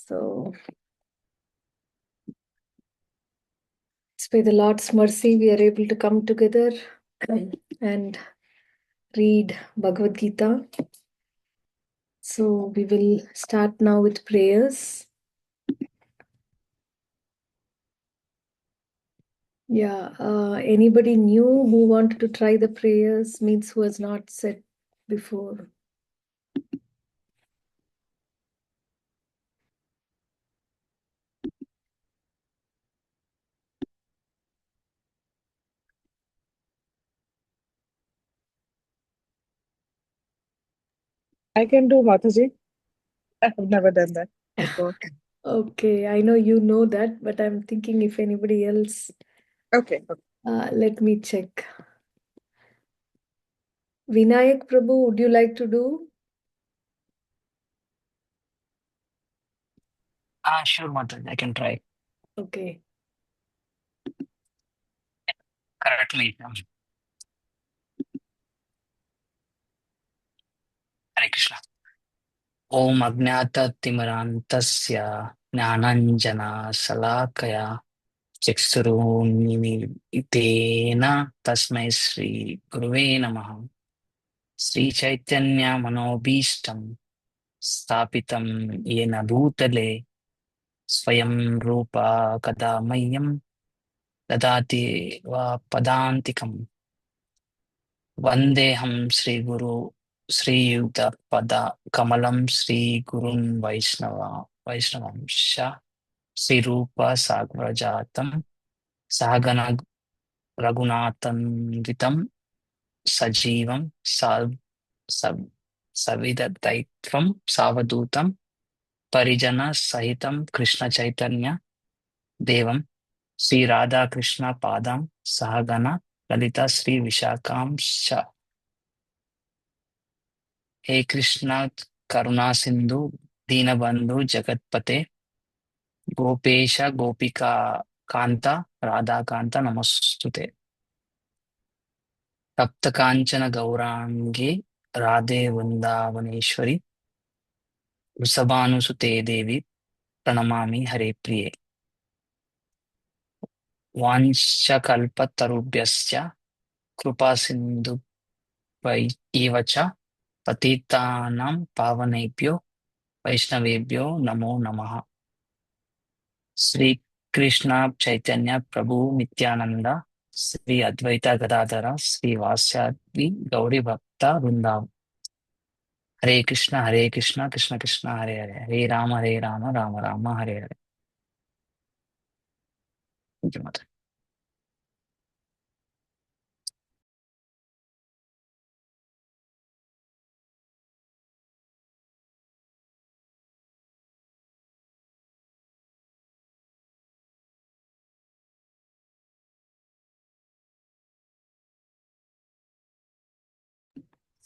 So, it's by the Lord's mercy we are able to come together and read Bhagavad Gita. So, we will start now with prayers. Yeah, anybody new who wanted to try the prayers, means who has not said before? I can do Mataji. I have never done that before. Okay, I know you know that, but I'm thinking if anybody else, Okay. let me check. Vinayak Prabhu, would you like to do? Sure, Mataji, I can try. Okay. Correctly. Hare Krishna. Om Agnata Timarantasya Jnananjana Salakaya Chaksurunitena Tasmai Sri Guruve Namaha Sri Chaitanya Manobishtam Stapitam Yena Bhutale Swayam Rupa Kadamayam Dadati Va Padantikam Vandeham Sri Guru Sri Yuta Pada Kamalam Sri Gurun Vaishnavamsha Sri Rupa Sagrajatam Sahagana Raghunathan Vitam Sajivam Sab Savidataitvam Savadutam Parijana Sahitam Krishna Chaitanya Devam Sri Radha Krishna Padam Sahagana Lalita Sri Vishakam Sha He Krishna Karuna Sindhu Dinabandhu Jagatpate Gopesha Gopika Kanta Radha Kanta Namostute Tapta Kanchana Gaurangi Radhe Vrindavaneshwari Vrisabhanusute Devi Pranamami Hare Priye Vansha Kalpatarubhyascha Krupa Sindhu Evacha Patitanam Pavanebhyo Vaishnavebhyo Namo Namaha Sri Krishna Chaitanya Prabhu Nityananda Sri Advaita Gadadhara Sri Vasyadhi Gauri Bhakta Vrindavan Hare Krishna Krishna Krishna Hare Hare Hare Rama Rama Rama Hare Hare. Thank you, Mother.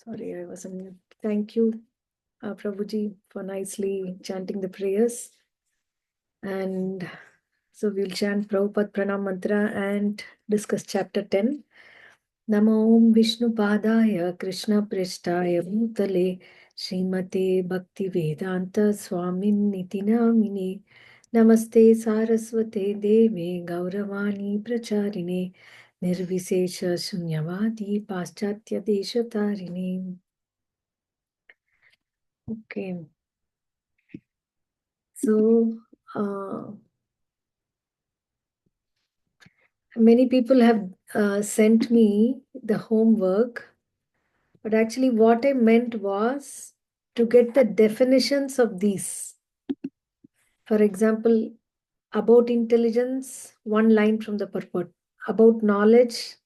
Sorry, I was on mute. Thank you, Prabhuji, for nicely chanting the prayers. And so we'll chant Prabhupada Pranam Mantra and discuss chapter 10. Namo Vishnu Padaya Krishna Prishtaya Bhutale Srimate Bhakti Vedanta Swamin Niti Namine Namaste Saraswate Deve Gauravani Pracharine Nirvisesha Shunyavadi Paschatya Deshatarine. Okay. So, many people have sent me the homework, but actually what I meant was to get the definitions of these. For example, about intelligence, one line from the purport. About knowledge,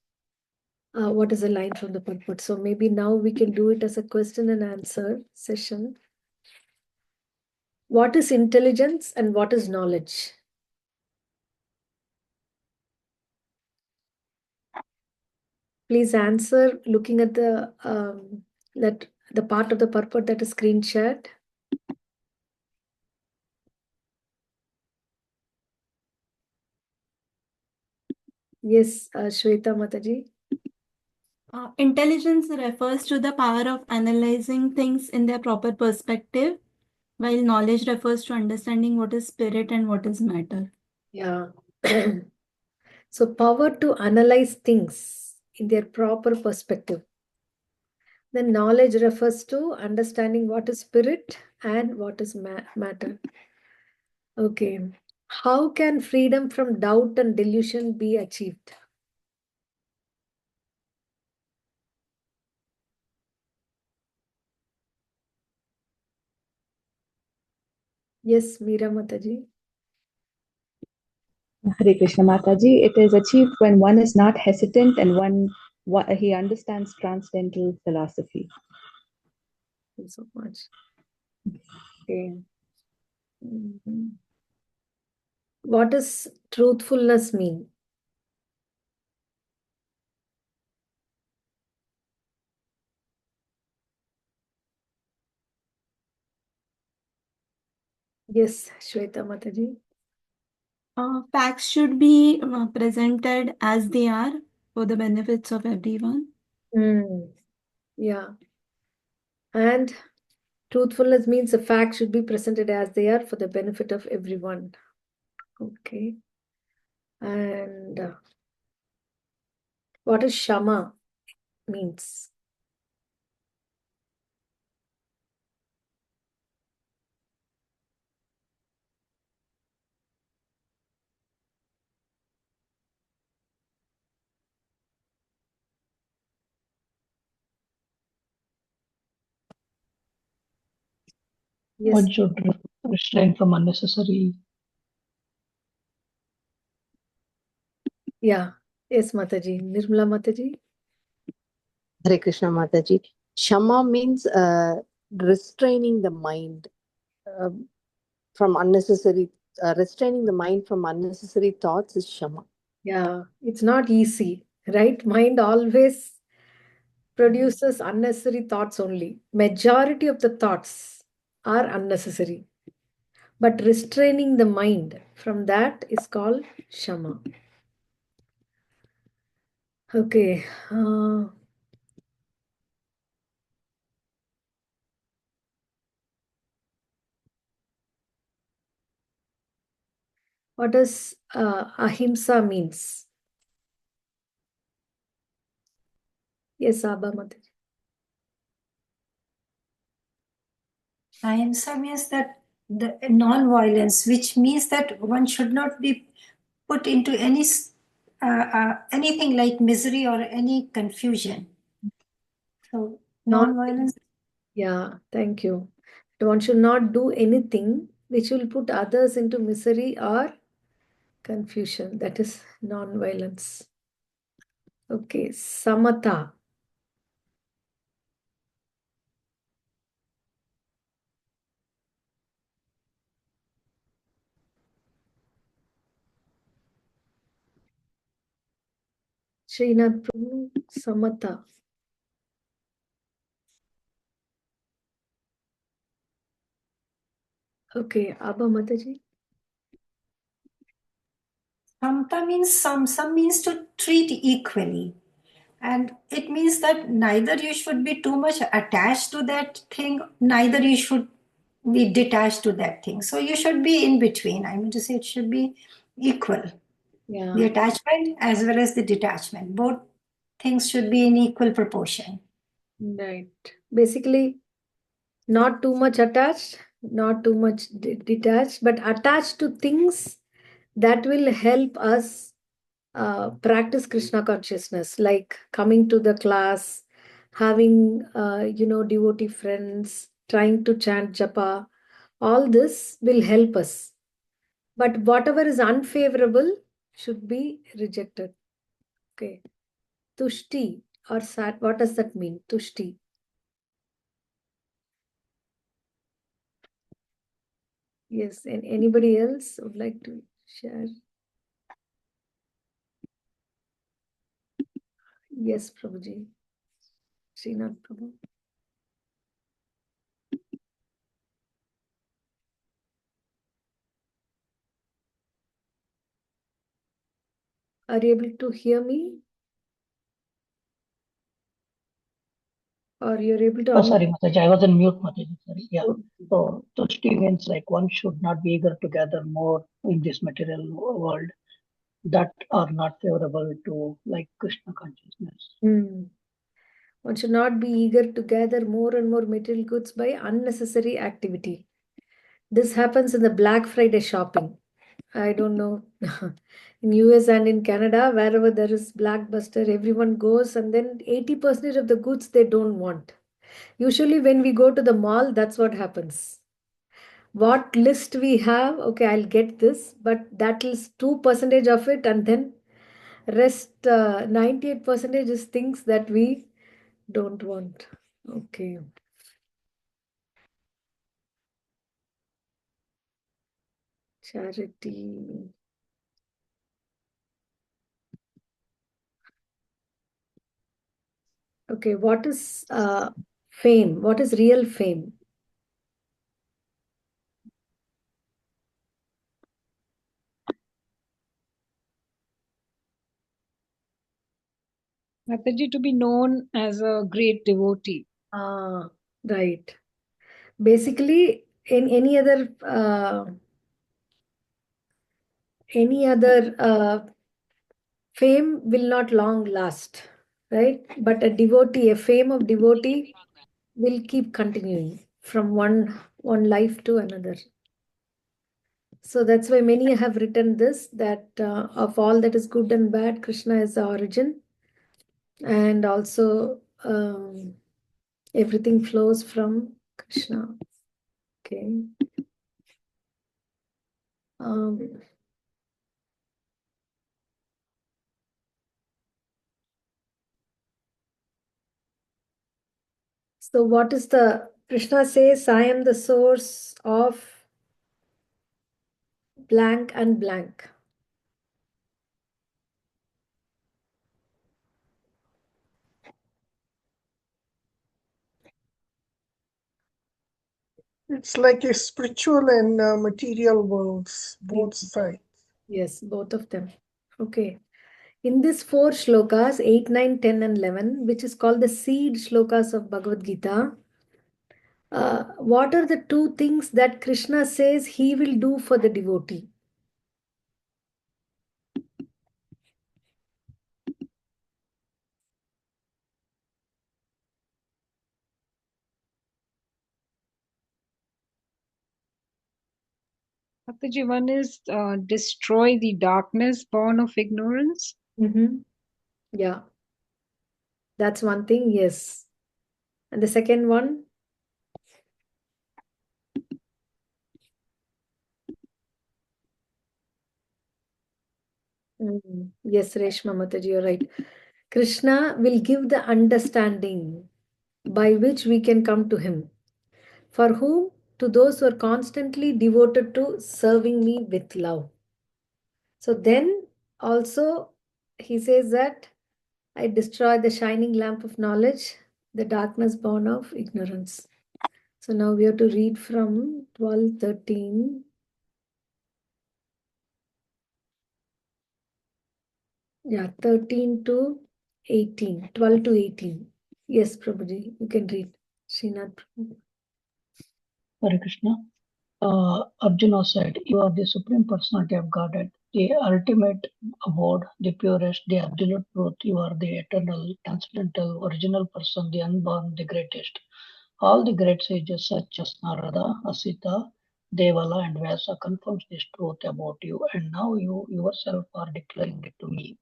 what is a line from the purport? So maybe now we can do it as a question and answer session. What is intelligence and what is knowledge? Please answer looking at the part of the purport that is screen shared. Yes, Shweta Mataji. Intelligence refers to the power of analyzing things in their proper perspective, while knowledge refers to understanding what is spirit and what is matter. Yeah. So power to analyze things in their proper perspective. Then knowledge refers to understanding what is spirit and what is matter. Okay. How can freedom from doubt and delusion be achieved? Yes, Meera Mataji. Hare Krishna Mataji, it is achieved when one is not hesitant and he understands transcendental philosophy. Thank you so much. Okay. Mhm. What does truthfulness mean? Yes, Shweta Mataji. Facts should be presented as they are for the benefits of everyone. Yeah. And truthfulness means the facts should be presented as they are for the benefit of everyone. Okay. And what does Shama means? Yes. One should restrain from unnecessary. Yeah. Yes, Mataji. Nirmala Mataji. Hare Krishna Mataji. Shama means restraining the mind uh, from unnecessary, restraining the mind from unnecessary thoughts is Shama. Yeah. It's not easy, right? Mind always produces unnecessary thoughts only. Majority of the thoughts are unnecessary. But restraining the mind from that is called Shama. Okay. What does ahimsa means? Yes, Abba Mataji. Ahimsa means that the non-violence, which means that one should not be put into anything like misery or any confusion. So non-violence. Yeah, thank you. One should not do anything which will put others into misery or confusion. That is non-violence. Okay, samatha. Srinath Prabhu, samatha. Okay, Abba Mataji. Samta means some means to treat equally. And it means that neither you should be too much attached to that thing, neither you should be detached to that thing. So you should be in between. I mean to say it should be equal. Yeah. The attachment as well as the detachment. Both things should be in equal proportion. Right. Basically, not too much attached, not too much detached, but attached to things that will help us practice Krishna consciousness, like coming to the class, having, devotee friends, trying to chant japa. All this will help us. But whatever is unfavorable should be rejected. Okay. Tushti or sat, what does that mean? Tushti. Yes, and anybody else would like to share? Yes, Prabhuji. Srinath Prabhu. Are you able to hear me? Or you're able to Oh, sorry, Mataji, I was on mute, Mataji. Sorry. Yeah. unmute. So, Tushti means like one should not be eager to gather more in this material world that are not favorable to like Krishna consciousness. Hmm. One should not be eager to gather more and more material goods by unnecessary activity. This happens in the Black Friday shopping. I don't know. In US and in Canada, wherever there is Blackbuster, everyone goes and then 80% of the goods they don't want. Usually when we go to the mall, that's what happens. What list we have, okay, I'll get this, but that is 2% of it, and then rest 98% is things that we don't want. Okay. Charity. Okay, what is fame? What is real fame? Mataji, to be known as a great devotee. Ah, right. Basically, in any other fame will not long last, right? But a devotee, a fame of devotee will keep continuing from one life to another. So that's why many have written this, that of all that is good and bad, Krishna is the origin, and also everything flows from Krishna. Okay. Um, so what is the Krishna says, I am the source of blank and blank. It's like a spiritual and material worlds, both sides. Yes, both of them. Okay. In this four shlokas, 8, 9, 10, and 11, which is called the seed shlokas of Bhagavad Gita, what are the two things that Krishna says he will do for the devotee? Mataji, one is destroy the darkness born of ignorance. Yeah, that's one thing, yes. And the second one? Yes, Reshma Mataji, you're right. Krishna will give the understanding by which we can come to him. For whom? To those who are constantly devoted to serving me with love. So then also he says that I destroy the shining lamp of knowledge, the darkness born of ignorance. So now we have to read from 12, 13. Yeah, 13 to 18, 12 to 18. Yes, Prabhuji, you can read. Srinath Prabhu. Hare Krishna. Arjuna said, you are the Supreme Personality of Godhead, the ultimate abode, the purest, the absolute truth. You are the eternal, transcendental, original person, the unborn, the greatest. All the great sages such as Narada, Asita, Devala, and Vyasa confirms this truth about you, and now you yourself are declaring it to me.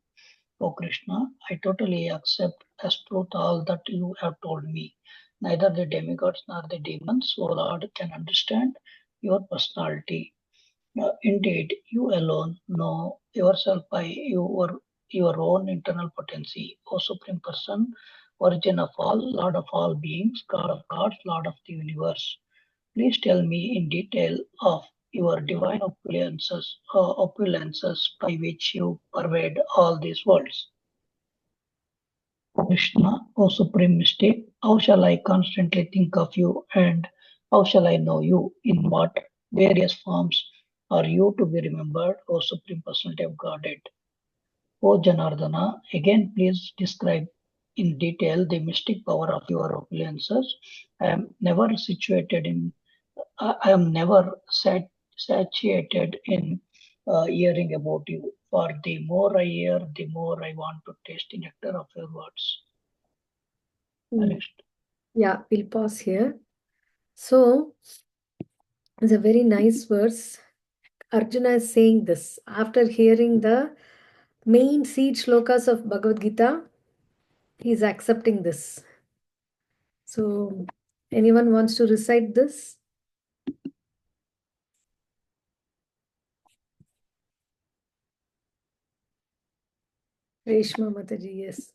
O Krishna, I totally accept as truth all that you have told me. Neither the demigods nor the demons, O Lord, can understand your personality. Indeed, you alone know yourself by your own internal potency, O Supreme Person, Origin of all, Lord of all beings, God of gods, Lord of the universe. Please tell me in detail of your divine opulences by which you pervade all these worlds. O Krishna, O Supreme Mystic, how shall I constantly think of you and how shall I know you? In what various forms are you to be remembered, O Supreme Personality of Godhead? O Janardana, again please describe in detail the mystic power of your opulences. I am never situated in, I am never satiated in hearing about you. For the more I hear, the more I want to taste the nectar of your words. Next. Yeah, we'll pause here. So, it's a very nice verse. Arjuna is saying this after hearing the main seed shlokas of Bhagavad Gita. He is accepting this. So, anyone wants to recite this? Reshma Mataji, yes.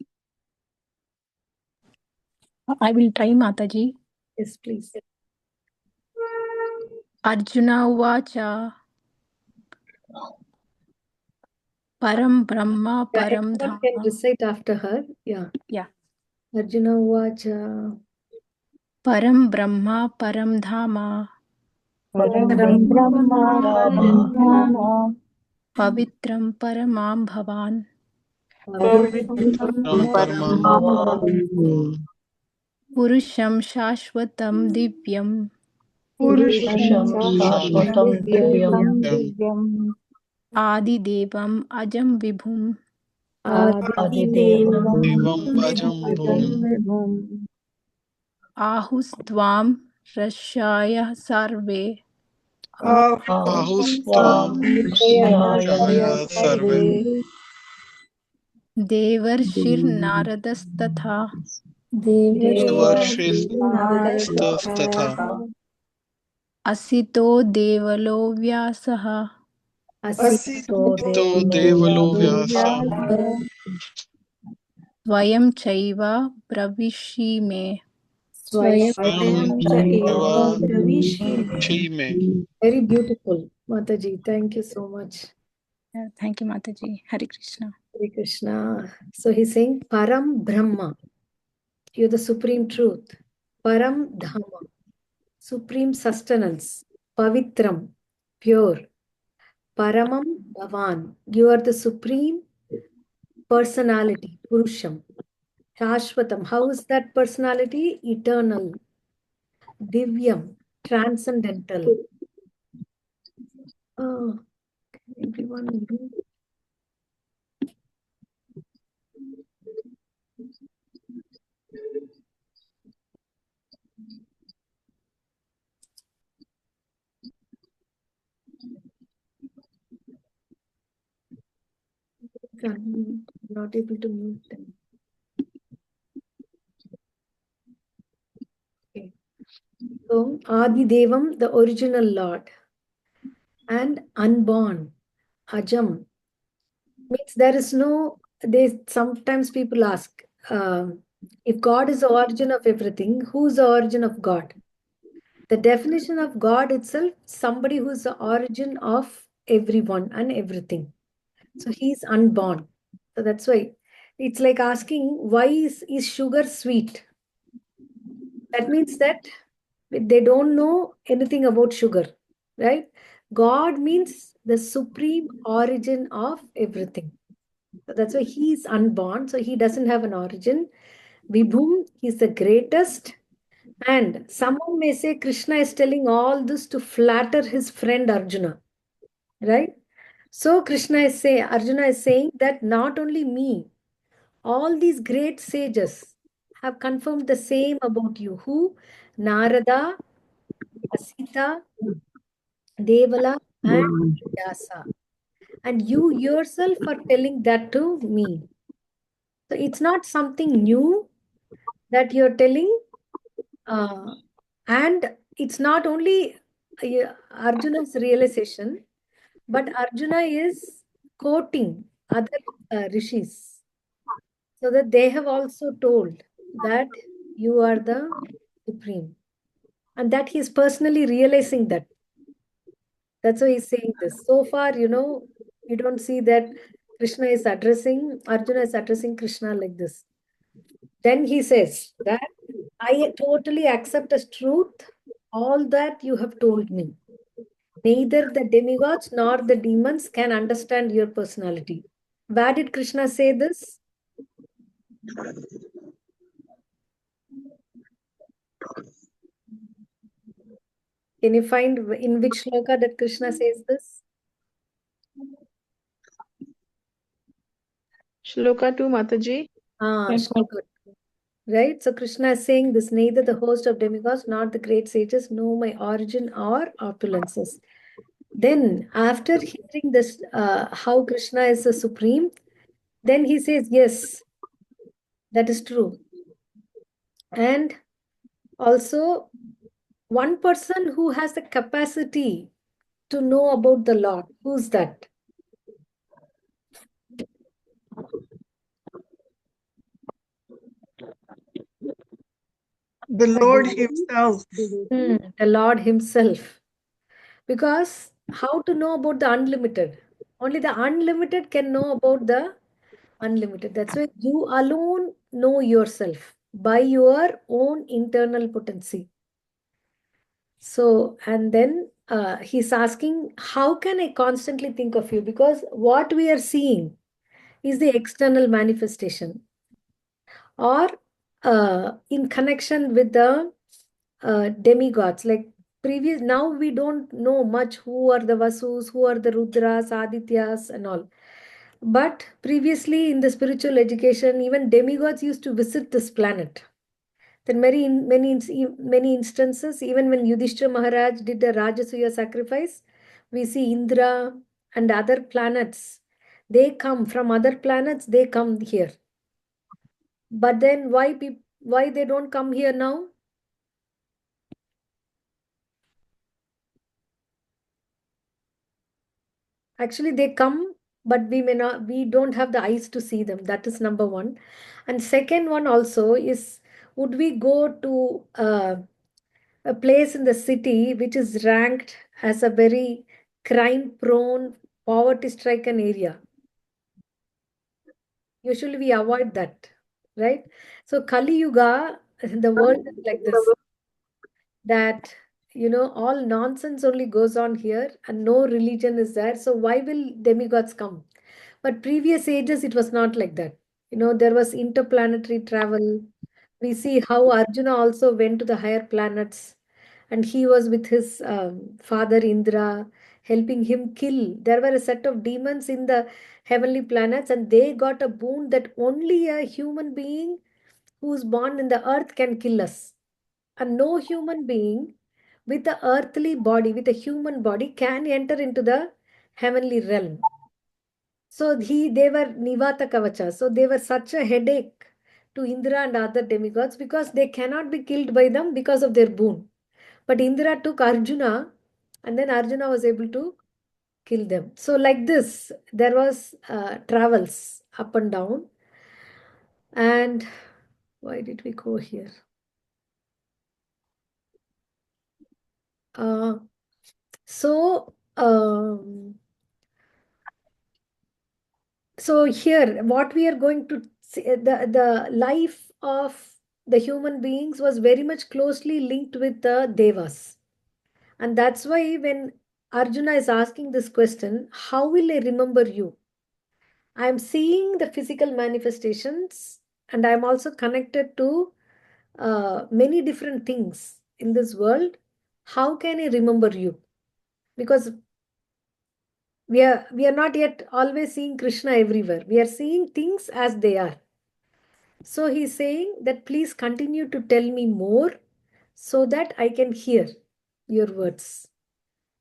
I will try, Mataji. Yes, please. Arjuna Uvacha Param Brahma Yeah, Param everyone can Dhama. recite after her. Yeah. Yeah. Arjuna Uvacha Param Brahma Param Dhama. Param Param Brahma Param Dhama Pavitram Paramam Bhavan. Pavitram Paramam Bhavan Purusham Shashwatam Divyam. Purusham Shashwatam Divyam Divyam Adi Devam Ajam Vibhum. Adidevam Devam Ajam Bhum Vibhum Ahustvam Rashaya Sarve. Ahustvam Rishaya Sarve Devarshir Naradastatha. Devarshis Tatha Asito Devalo Vyasaha. Ito Devalo Vyasa Svayam Chaiva Pravishime. Swayam Eva Pravishime. Shime. Very beautiful, Mataji. Thank you so much. Thank you, Mataji. Hare Krishna. Hare Krishna. So he's saying Param Brahma. You're the supreme truth. Param Dhamma. Supreme sustenance. Pavitram. Pure. Paramam Bhavan. You are the supreme personality. Purusham. Shashwatam. How is that personality? Eternal. Divyam. Transcendental. Oh, everyone. I'm not able to mute them. Okay. So, Adi Devam, the original Lord, and unborn, Ajam, means there is no, sometimes people ask, if God is the origin of everything, who is the origin of God? The definition of God itself, somebody who is the origin of everyone and everything. So he is unborn. So that's why it's like asking, why is sugar sweet? That means that they don't know anything about sugar, right? God means the supreme origin of everything. So that's why he is unborn. So he doesn't have an origin. Vibhum, he's the greatest. And someone may say Krishna is telling all this to flatter his friend Arjuna, right? So Arjuna is saying that not only me, all these great sages have confirmed the same about you. Who? Narada, Asita, Devala, and Vyasa. And you yourself are telling that to me. So it's not something new that you're telling. And it's not only Arjuna's realization, but Arjuna is quoting other rishis. So that they have also told that you are the supreme. And that he is personally realizing that. That's why he's saying this. So far, you don't see that Arjuna is addressing Krishna like this. Then he says that I totally accept as truth all that you have told me. Neither the demigods nor the demons can understand your personality. Where did Krishna say this? Can you find in which shloka that Krishna says this? Shloka 2, Mataji. Shloka. Right? So Krishna is saying this, neither the host of demigods nor the great sages know my origin or opulences. Then after hearing this, how Krishna is the supreme, then he says, yes, that is true. And also one person who has the capacity to know about the Lord, who's that? The Lord Himself. The Lord Himself. Because how to know about the unlimited? Only the unlimited can know about the unlimited. That's why you alone know yourself by your own internal potency. So, and then he's asking, how can I constantly think of you? Because what we are seeing is the external manifestation, or in connection with the demigods. Like previous, now we don't know much who are the Vasus, who are the Rudras, Adityas, and all. But previously in the spiritual education, even demigods used to visit this planet. Then many instances, even when Yudhishthira Maharaj did the Rajasuya sacrifice, we see Indra and other planets. They come from other planets. They come here. But then why they don't come here now? Actually, they come, but we don't have the eyes to see them. That is number one. And second one also is, would we go to a place in the city which is ranked as a very crime prone, poverty stricken area? Usually we avoid that, right? So Kali Yuga, the world is like this, that all nonsense only goes on here and no religion is there. So why will demigods come? But previous ages it was not like that. There was interplanetary travel. We see how Arjuna also went to the higher planets, and he was with his father Indra, helping him kill. There were a set of demons in the heavenly planets, and they got a boon that only a human being who's born in the earth can kill us. And no human being with a earthly body, with a human body, can enter into the heavenly realm. So they were Nivata Kavacha. So they were such a headache to Indra and other demigods because they cannot be killed by them because of their boon. But Indra took Arjuna, and then Arjuna was able to kill them. So like this, there was travels up and down. And why did we go here? Uh, so so here, what we are going to see, the life of the human beings was very much closely linked with the devas. And that's why when Arjuna is asking this question, how will I remember you? I'm seeing the physical manifestations, and I'm also connected to many different things in this world. How can I remember you? Because we are not yet always seeing Krishna everywhere. We are seeing things as they are. So he's saying that please continue to tell me more so that I can hear your words.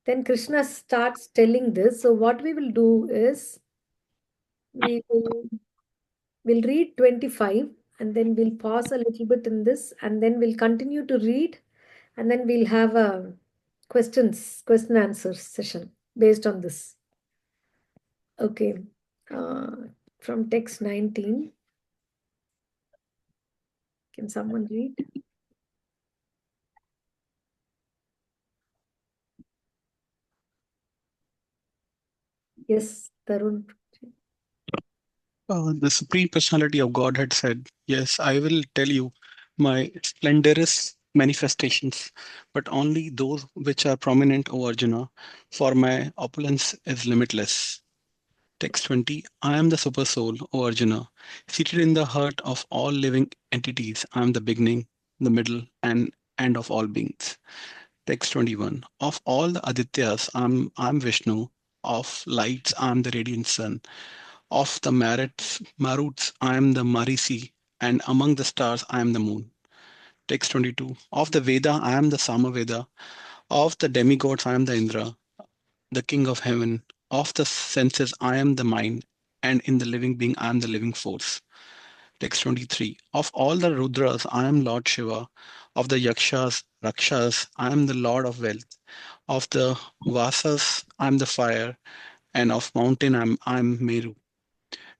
Then Krishna starts telling this. So what we will do is we'll read 25, and then we'll pause a little bit in this, and then we'll continue to read, and then we'll have a question answer session based on this. Okay. From text 19. Can someone read? Yes, Tarun. The Supreme Personality of Godhead said, yes, I will tell you my splendorous manifestations, but only those which are prominent, O Arjuna, for my opulence is limitless. Text 20, I am the Super Soul, O Arjuna, seated in the heart of all living entities. I am the beginning, the middle, and and of all beings. Text 21. Of all the Adityas, I'm Vishnu. Of lights, I'm the radiant sun. Of the Maruts, I am the Marisi, and among the stars, I am the moon. Text 22. Of the Veda, I am the Samaveda. Of the demigods, I am the Indra, the king of heaven. Of the senses, I am the mind, and in the living being, I am the living force. Text 23. Of all the Rudras, I am Lord Shiva. Of the Yakshas, Rakshas, I am the Lord of wealth. Of the Vasas, I am the fire, and of mountain, I'm Meru.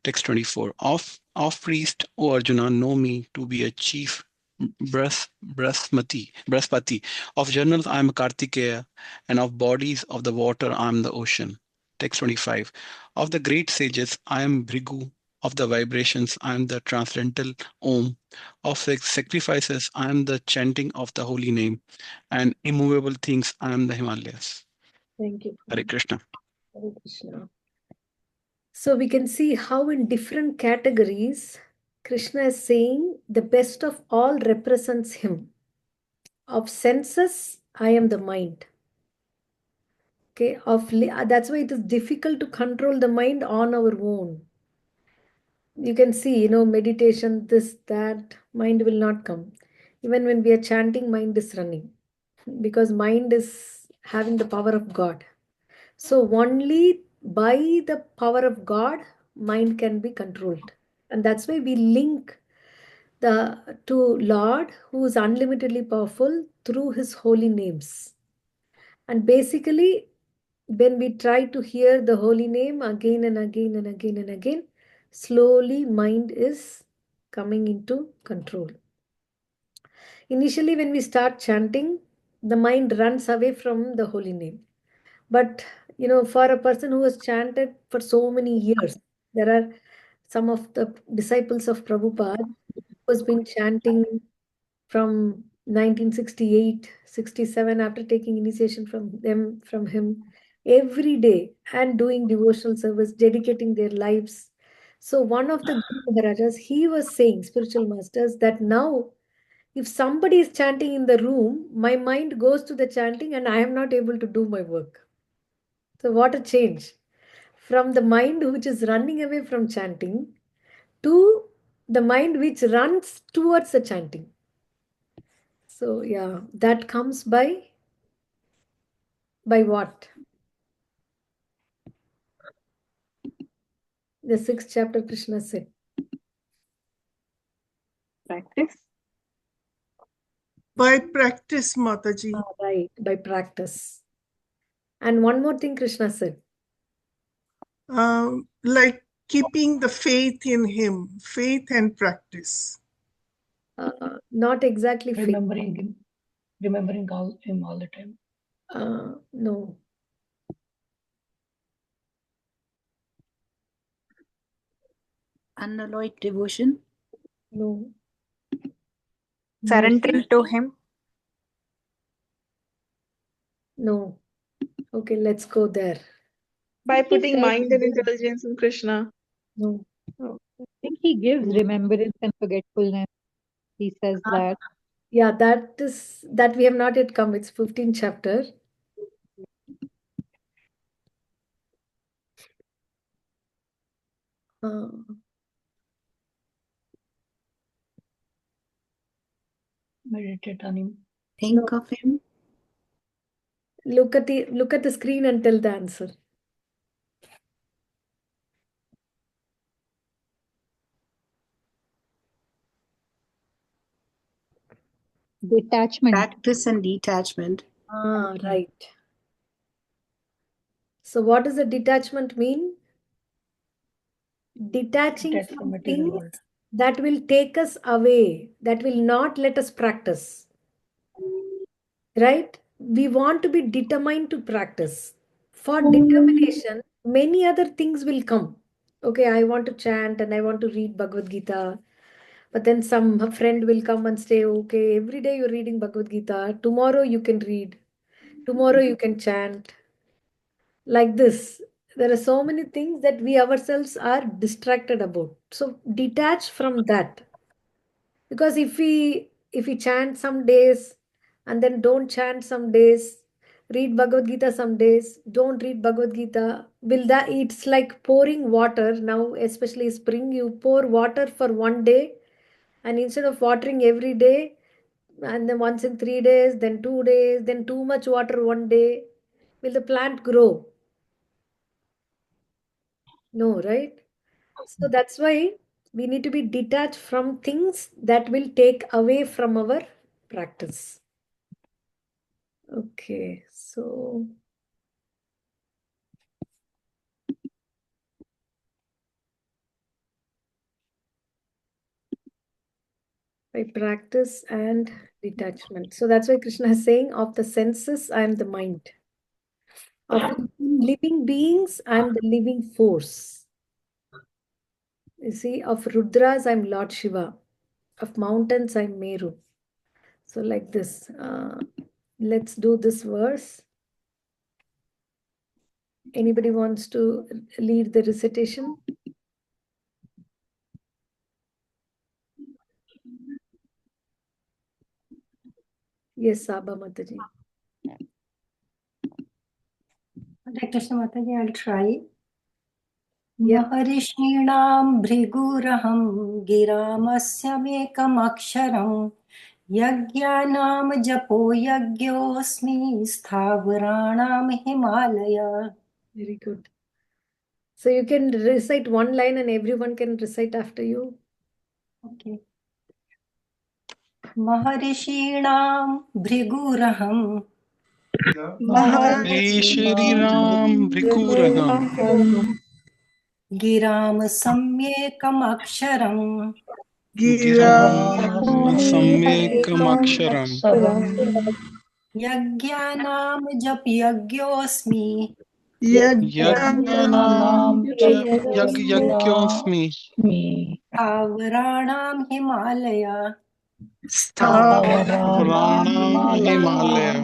Text 24. Of priest, O Arjuna, know me to be a chief Braspati. Of journals, I am Kartikeya, and of bodies of the water, I am the ocean. Text 25. Of the great sages, I am Bhrigu. Of the vibrations, I am the transcendental Om. Of sacrifices, I am the chanting of the holy name. And immovable things, I am the Himalayas. Thank you. Hare Krishna. Hare Krishna. So we can see how in different categories, Krishna is saying the best of all represents him. Of senses, I am the mind. Okay, that's why it is difficult to control the mind on our own. You can see, meditation, this, that, mind will not come. Even when we are chanting, mind is running because mind is having the power of God. So only by the power of God, mind can be controlled. And that's why we link to Lord, who is unlimitedly powerful through his holy names. And basically, when we try to hear the holy name again and again and again and again, slowly mind is coming into control. Initially, when we start chanting, the mind runs away from the holy name. But, for a person who has chanted for so many years, there are some of the disciples of Prabhupada who has been chanting from 1968, 67, after taking initiation from him, every day, and doing devotional service, dedicating their lives. So one of the Guru Maharajas, he was saying, spiritual masters, that now if somebody is chanting in the room, my mind goes to the chanting and I am not able to do my work. So what a change from the mind which is running away from chanting to the mind which runs towards the chanting. So yeah, that comes by what? The 6th chapter Krishna said. Practice. By practice, Mataji. Right, by practice. And one more thing Krishna said. Like keeping the faith in him, faith and practice. Not exactly faith. Remembering him all the time. No. Unalloyed devotion. No. Surrendering to him. No. Okay, let's go there. By putting mind and intelligence in Krishna. No. Oh. I think he gives remembrance and forgetfulness. He says that. Yeah, that we have not yet come. It's 15th chapter. Meditate on him. Think of him. Look at the screen and tell the answer. Detachment. Practice and detachment. Right. So what does the detachment mean? Detaching Detach from from material things world. that will take us away, that will not let us practice. Right? We want to be determined to practice. For determination, many other things will come. Okay, I want to chant and I want to read Bhagavad Gita. But then some friend will come and say, okay, every day you're reading Bhagavad Gita. Tomorrow you can read. Tomorrow you can chant. Like this. There are so many things that we ourselves are distracted about. So detach from that. Because if we chant some days and then don't chant some days, read Bhagavad Gita some days, don't read Bhagavad Gita. Will that, it's like pouring water now, especially spring, you pour water for one day, and instead of watering every day, and then once in 3 days, then 2 days, then too much water one day, will the plant grow? No, right? So that's why we need to be detached from things that will take away from our practice. Okay, so by practice and detachment. So that's why Krishna is saying, of the senses, I am the mind. Of living beings, I am the living force. You see, of Rudras, I'm Lord Shiva. Of mountains, I'm Meru. So like this, let's do this verse. Anybody wants to lead the recitation? Yes, Saba Mataji. Hare Krishna Mataji, I'll try. Yeah. महर्षीणां भृगुरहं गिरामस्यमेकमक्षरम् यज्ञानां जपो यज्ञोऽस्मि स्थावराणां Himalaya. Very good. So you can recite one line and everyone can recite after you. Okay. महर्षीणां भृगुरहं Hey Shri Ram Vrikuraham गिरां सम्येकमक्षरम् Giram Samyekamaksharam यज्ञानां जपयज्ञोऽस्मि Yajnanam Yagyosmi स्थावराणां Himalaya. Pranam Himalaya.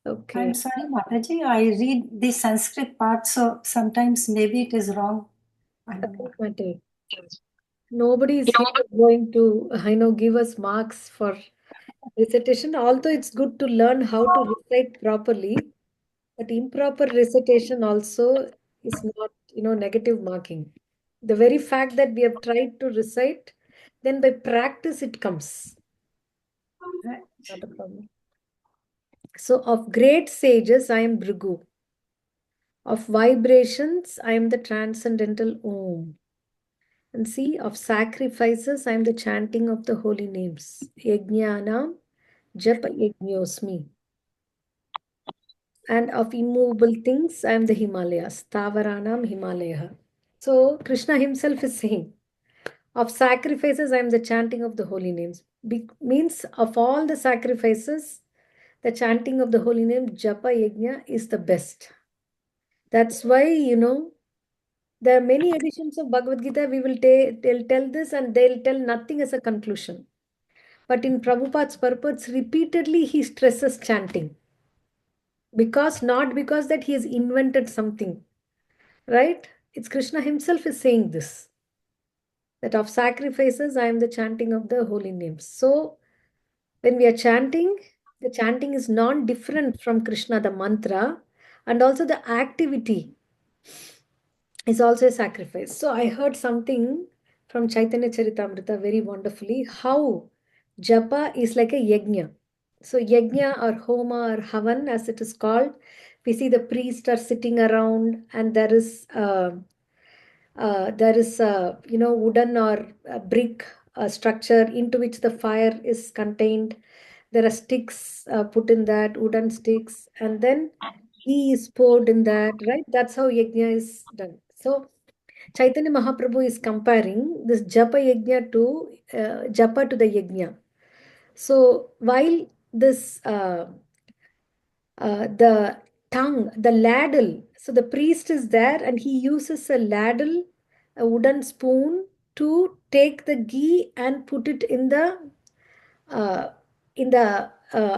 Okay. I'm sorry, Mataji, I read the Sanskrit part, so sometimes maybe it is wrong. I don't know. Matter. Nobody is here going to, give us marks for recitation. Although it's good to learn how to recite properly, but improper recitation also is not, negative marking. The very fact that we have tried to recite, then by practice it comes. Not a problem. So, of great sages, I am Bhrigu. Of vibrations, I am the transcendental Om. And see, of sacrifices, I am the chanting of the holy names. Yajnanam, Japa Yajñosmi. And of immovable things, I am the Himalayas. Tavaranam Himalaya. So, Krishna himself is saying, of sacrifices, I am the chanting of the holy names. Means, of all the sacrifices, the chanting of the holy name, Japa Yajna, is the best. That's why, there are many editions of Bhagavad Gita. They'll tell this and they'll tell nothing as a conclusion. But in Prabhupada's purports, repeatedly he stresses chanting. Not because that he has invented something, right? It's Krishna himself is saying this. That of sacrifices, I am the chanting of the holy names. So when we are chanting, the chanting is non-different from Krishna, the mantra, and also the activity is also a sacrifice. So I heard something from Chaitanya Charitamrita very wonderfully, how japa is like a yajna. So yajna or homa or havan as it is called, we see the priests are sitting around and there is a wooden or a brick structure into which the fire is contained. There are sticks put in that, wooden sticks, and then ghee is poured in that, right? That's how yajna is done. So Chaitanya Mahaprabhu is comparing this japa yajna to japa to the yajna. So while this the tongue, the ladle, so the priest is there and he uses a ladle, a wooden spoon to take the ghee and put it uh, in the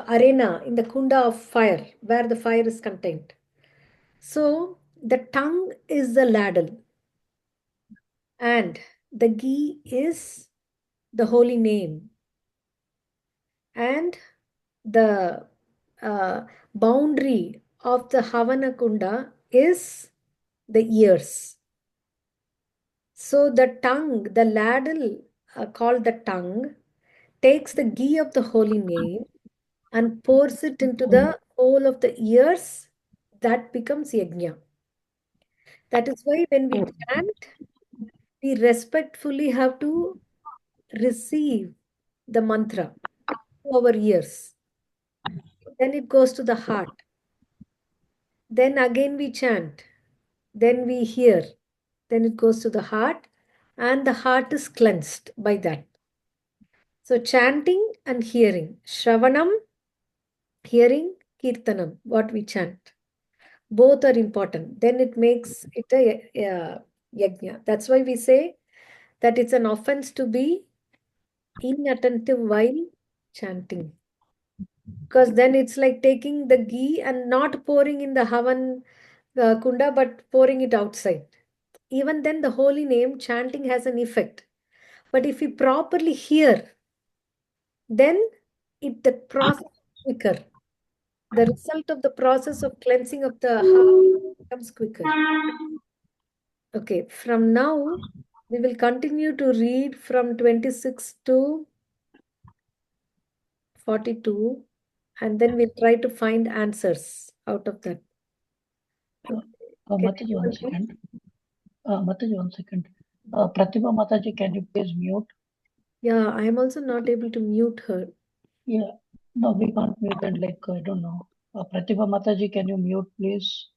arena, in the kunda of fire where the fire is contained. So the tongue is the ladle and the ghee is the holy name. and the boundary of the Havana Kunda is the ears. So the tongue, the ladle called the tongue, takes the ghee of the holy name and pours it into the hole of the ears. That becomes yajna. That is why when we chant, we respectfully have to receive the mantra to our ears. Then it goes to the heart. Then again we chant. Then we hear. Then it goes to the heart, and the heart is cleansed by that. So chanting and hearing. Shravanam, hearing, kirtanam, what we chant. Both are important. Then it makes it a yajna. That's why we say that it's an offense to be inattentive while chanting. Because then it's like taking the ghee and not pouring in the Havan kunda, but pouring it outside. Even then, the holy name chanting has an effect. But if we properly hear, then the process is quicker. The result of the process of cleansing of the heart becomes quicker. Okay, from now, we will continue to read from 26 to 42, and then we'll try to find answers out of that. Okay. Mataji, one second. Mataji, one second. Pratibha Mataji, can you please mute? Yeah, I am also not able to mute her. Yeah, no, we can't mute and I don't know. Pratibha Mataji, can you mute, please?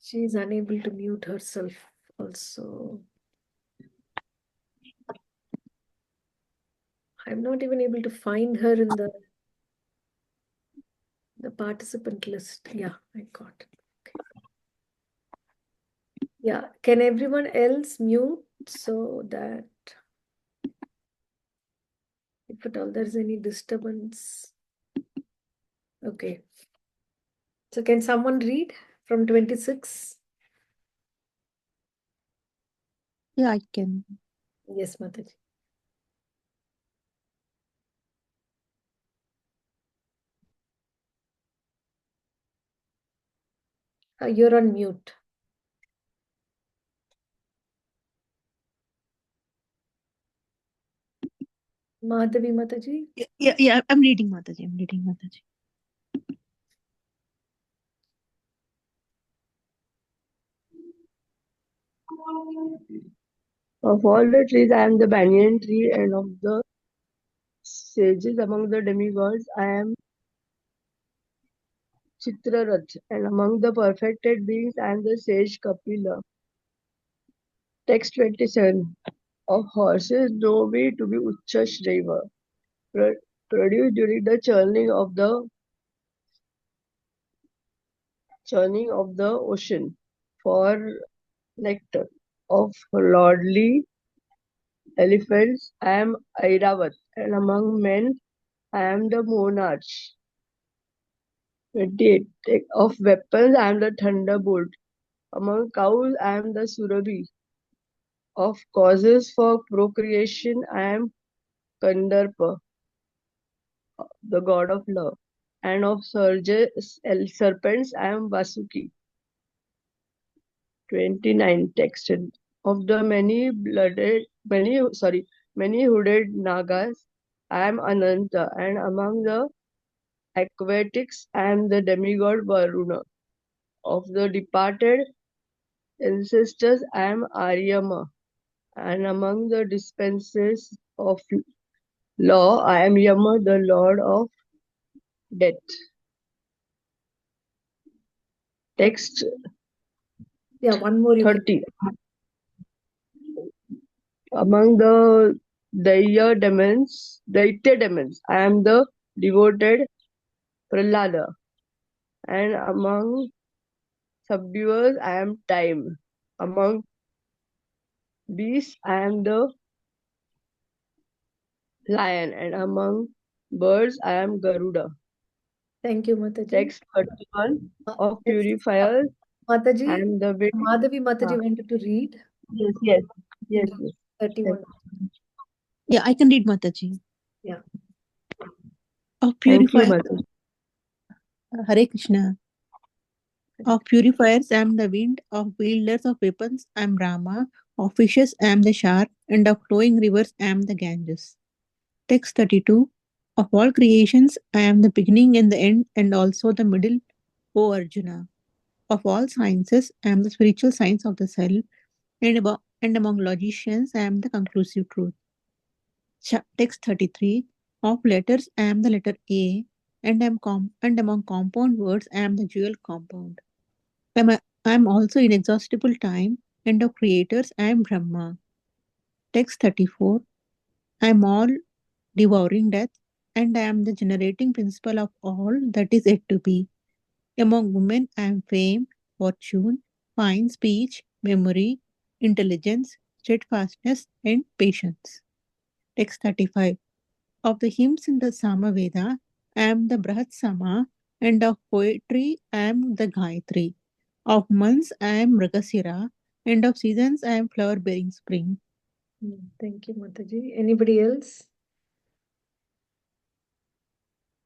She is unable to mute herself also. I'm not even able to find her in the participant list. Yeah, I got it. Okay. Yeah, can everyone else mute so that if at all there's any disturbance? Okay. So can someone read from 26? Yeah, I can. Yes, Mataji. You're on mute. Madhavi Mataji. Yeah, I'm reading Mataji. I'm reading Mataji. Of all the trees, I am the banyan tree, and of the sages among the demigods, I am Chitrarath, and among the perfected beings, I am the sage Kapila. Text 27. Of horses know me to be Ucha Shreva, produced during the churning of the ocean for nectar. Of lordly elephants, I am Airavat, and among men, I am the monarch. 28. Of weapons, I am the thunderbolt. Among cows, I am the Surabhi. Of causes for procreation, I am Kandarpa, the god of love. And of serpents, I am Vasuki. 29. Text. Of the many hooded Nagas, I am Ananta, and among the aquatics, I am the demigod Varuna. Of the departed ancestors, I am Aryama, and among the dispensers of law, I am Yama, the lord of death. Text. Yeah, one more. 30. Among the Daitya demons, I am the devoted Prahlada, and among subduers, I am time. Among beasts, I am the lion, and among birds, I am Garuda. Thank you, Mataji. Text 31. Of purifiers, Mataji, am the wind. Madhavi Mataji Ah, wanted to read. yes. 31. Yeah, I can read Mataji. Yeah. Of Thank you, purifiers, Mataji. Hare Krishna. Of purifiers I am the wind, of wielders of weapons I am Rama, of fishes I am the shark, and of flowing rivers I am the Ganges. Text 32. Of all creations I am the beginning and the end, and also the middle, O Arjuna. Of all sciences I am the spiritual science of the self, and among logicians I am the conclusive truth. Text 33. Of letters I am the letter A, and among compound words I am the dual compound. I am also inexhaustible time, and of creators I am Brahma. Text 34. I am all devouring death, and I am the generating principle of all that is yet to be. Among women I am fame, fortune, fine speech, memory, intelligence, steadfastness, and patience. Text 35. Of the hymns in the Samaveda, I am the Brahat Sama, and of poetry I am the Gayatri. Of months I am Mrigasira, and of seasons I am flower bearing spring. Thank you, Mataji. Anybody else?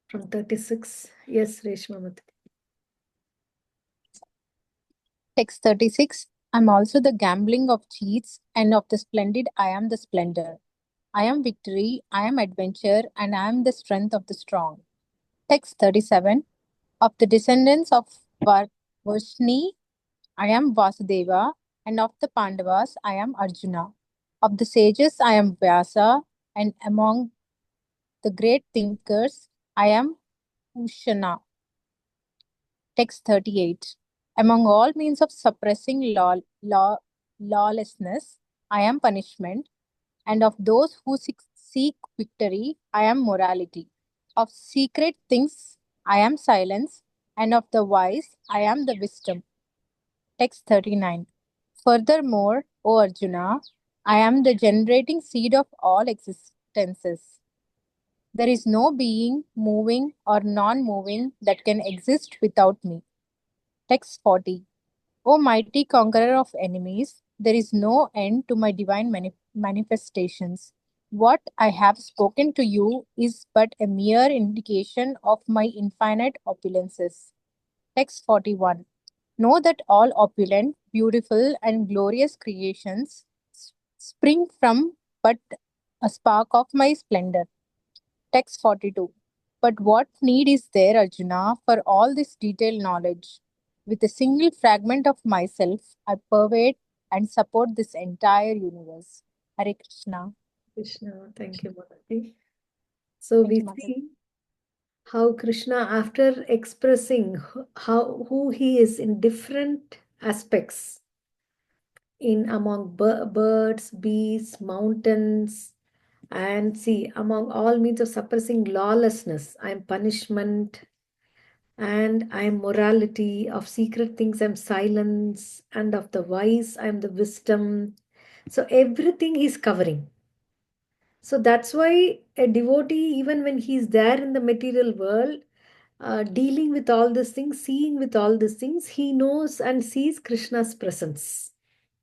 From 36. Yes, Reshma Mataji. Text 36. I'm also the gambling of cheats, and of the splendid I am the splendor. I am victory, I am adventure, and I am the strength of the strong. Text 37. Of the descendants of Vashni, I am Vasudeva, and of the Pandavas, I am Arjuna. Of the sages, I am Vyasa, and among the great thinkers, I am Ushana. Text 38. Among all means of suppressing lawlessness, I am punishment, and of those who seek victory, I am morality. Of secret things, I am silence, and of the wise, I am the wisdom. Text 39. Furthermore, O Arjuna, I am the generating seed of all existences. There is no being, moving or non moving, that can exist without me. Text 40. O mighty conqueror of enemies, there is no end to my divine manifestations. What I have spoken to you is but a mere indication of my infinite opulences. Text 41. Know that all opulent, beautiful, and glorious creations spring from but a spark of my splendor. Text 42. But what need is there, Arjuna, for all this detailed knowledge? With a single fragment of myself, I pervade and support this entire universe. Hare Krishna. Krishna, thank you, Mataji. So Thank we you, Mataji. see how Krishna, after expressing who he is in different aspects, in among birds, beasts, mountains, and see, among all means of suppressing lawlessness, I am punishment, and I am morality. Of secret things, I am silence, and of the wise, I am the wisdom. So everything he's covering. So that's why a devotee, even when he's there in the material world, dealing with all these things, seeing with all these things, he knows and sees Krishna's presence,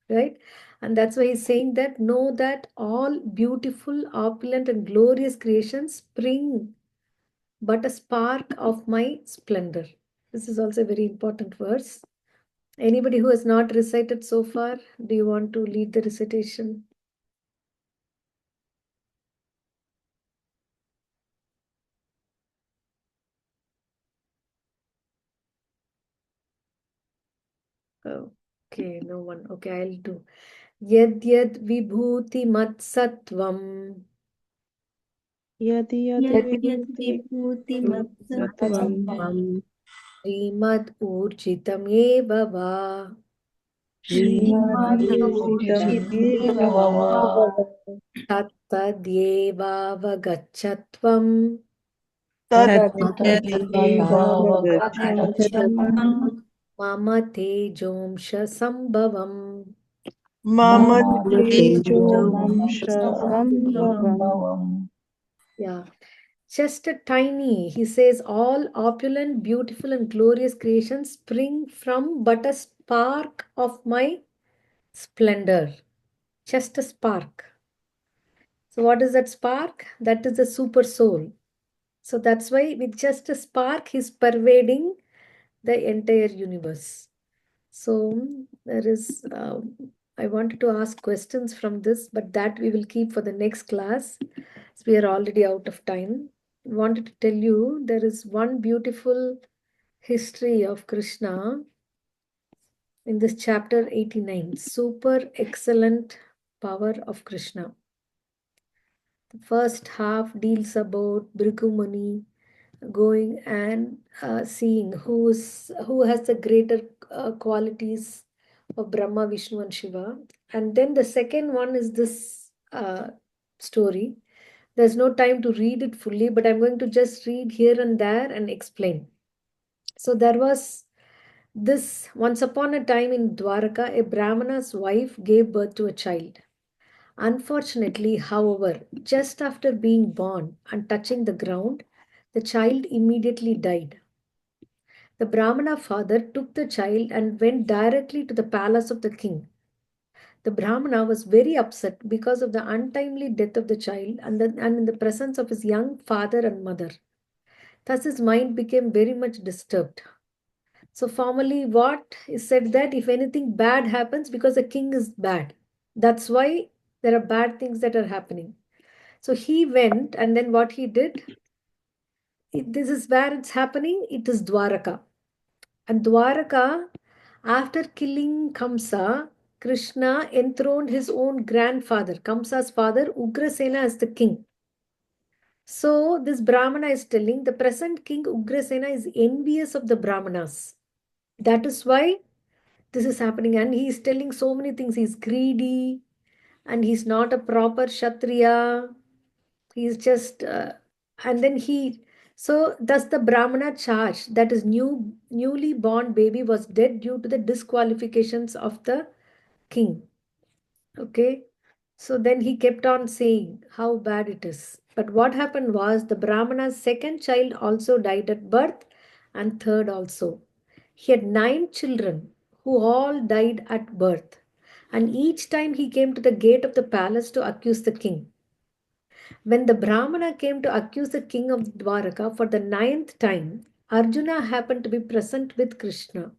right? And that's why he's saying that know that all beautiful, opulent, and glorious creations spring but a spark of my splendor. This is also a very important verse. Anybody who has not recited so far, do you want to lead the recitation? Okay, no one. Okay, I'll do. Yad yad vibhuti mat sattvam. Yadi यद्यद्विभूतिमत्सत्त्वम् Srimad urjitam eva va. श्रीमद्भूषितमेव भव Tattadyeva vagachatvam. तदेवावगच्छत्वम् Mama tejomsha sambhavam. मम मम तेजोमंशसंभवम्. Yeah. Just a tiny, he says, all opulent, beautiful, and glorious creations spring from but a spark of my splendor. Just a spark. So what is that spark? That is the super soul. So that's why with just a spark, he's pervading the entire universe. So there is, I wanted to ask questions from this, but that we will keep for the next class. So we are already out of time. I wanted to tell you there is one beautiful history of Krishna in this chapter 89, super excellent power of Krishna. The first half deals about Bhrigu going and seeing who has the greater qualities of Brahma, Vishnu, and Shiva. And then the second one is this story. There's no time to read it fully, but I'm going to just read here and there and explain. So there was this once upon a time in Dwaraka, a Brahmana's wife gave birth to a child. Unfortunately, however, just after being born and touching the ground, the child immediately died. The Brahmana father took the child and went directly to the palace of the king. The Brahmana was very upset because of the untimely death of the child and in the presence of his young father and mother. Thus, his mind became very much disturbed. So, formally, what is said that if anything bad happens, because the king is bad, that's why there are bad things that are happening. So, he went, and then what he did, this is where it's happening, it is Dwaraka. And Dwaraka, after killing Kamsa, Krishna enthroned his own grandfather, Kamsa's father, Ugrasena, as the king. So, this Brahmana is telling the present king Ugrasena is envious of the Brahmanas. That is why this is happening. And he is telling so many things. He's greedy and he's not a proper Kshatriya. He's just, and then so thus the Brahmana charged that his newly born baby was dead due to the disqualifications of the king. Okay. So then he kept on saying how bad it is. But what happened was the Brahmana's second child also died at birth and third also. He had 9 children who all died at birth. And each time he came to the gate of the palace to accuse the king. When the Brahmana came to accuse the king of Dwaraka for the 9th time, Arjuna happened to be present with Krishna.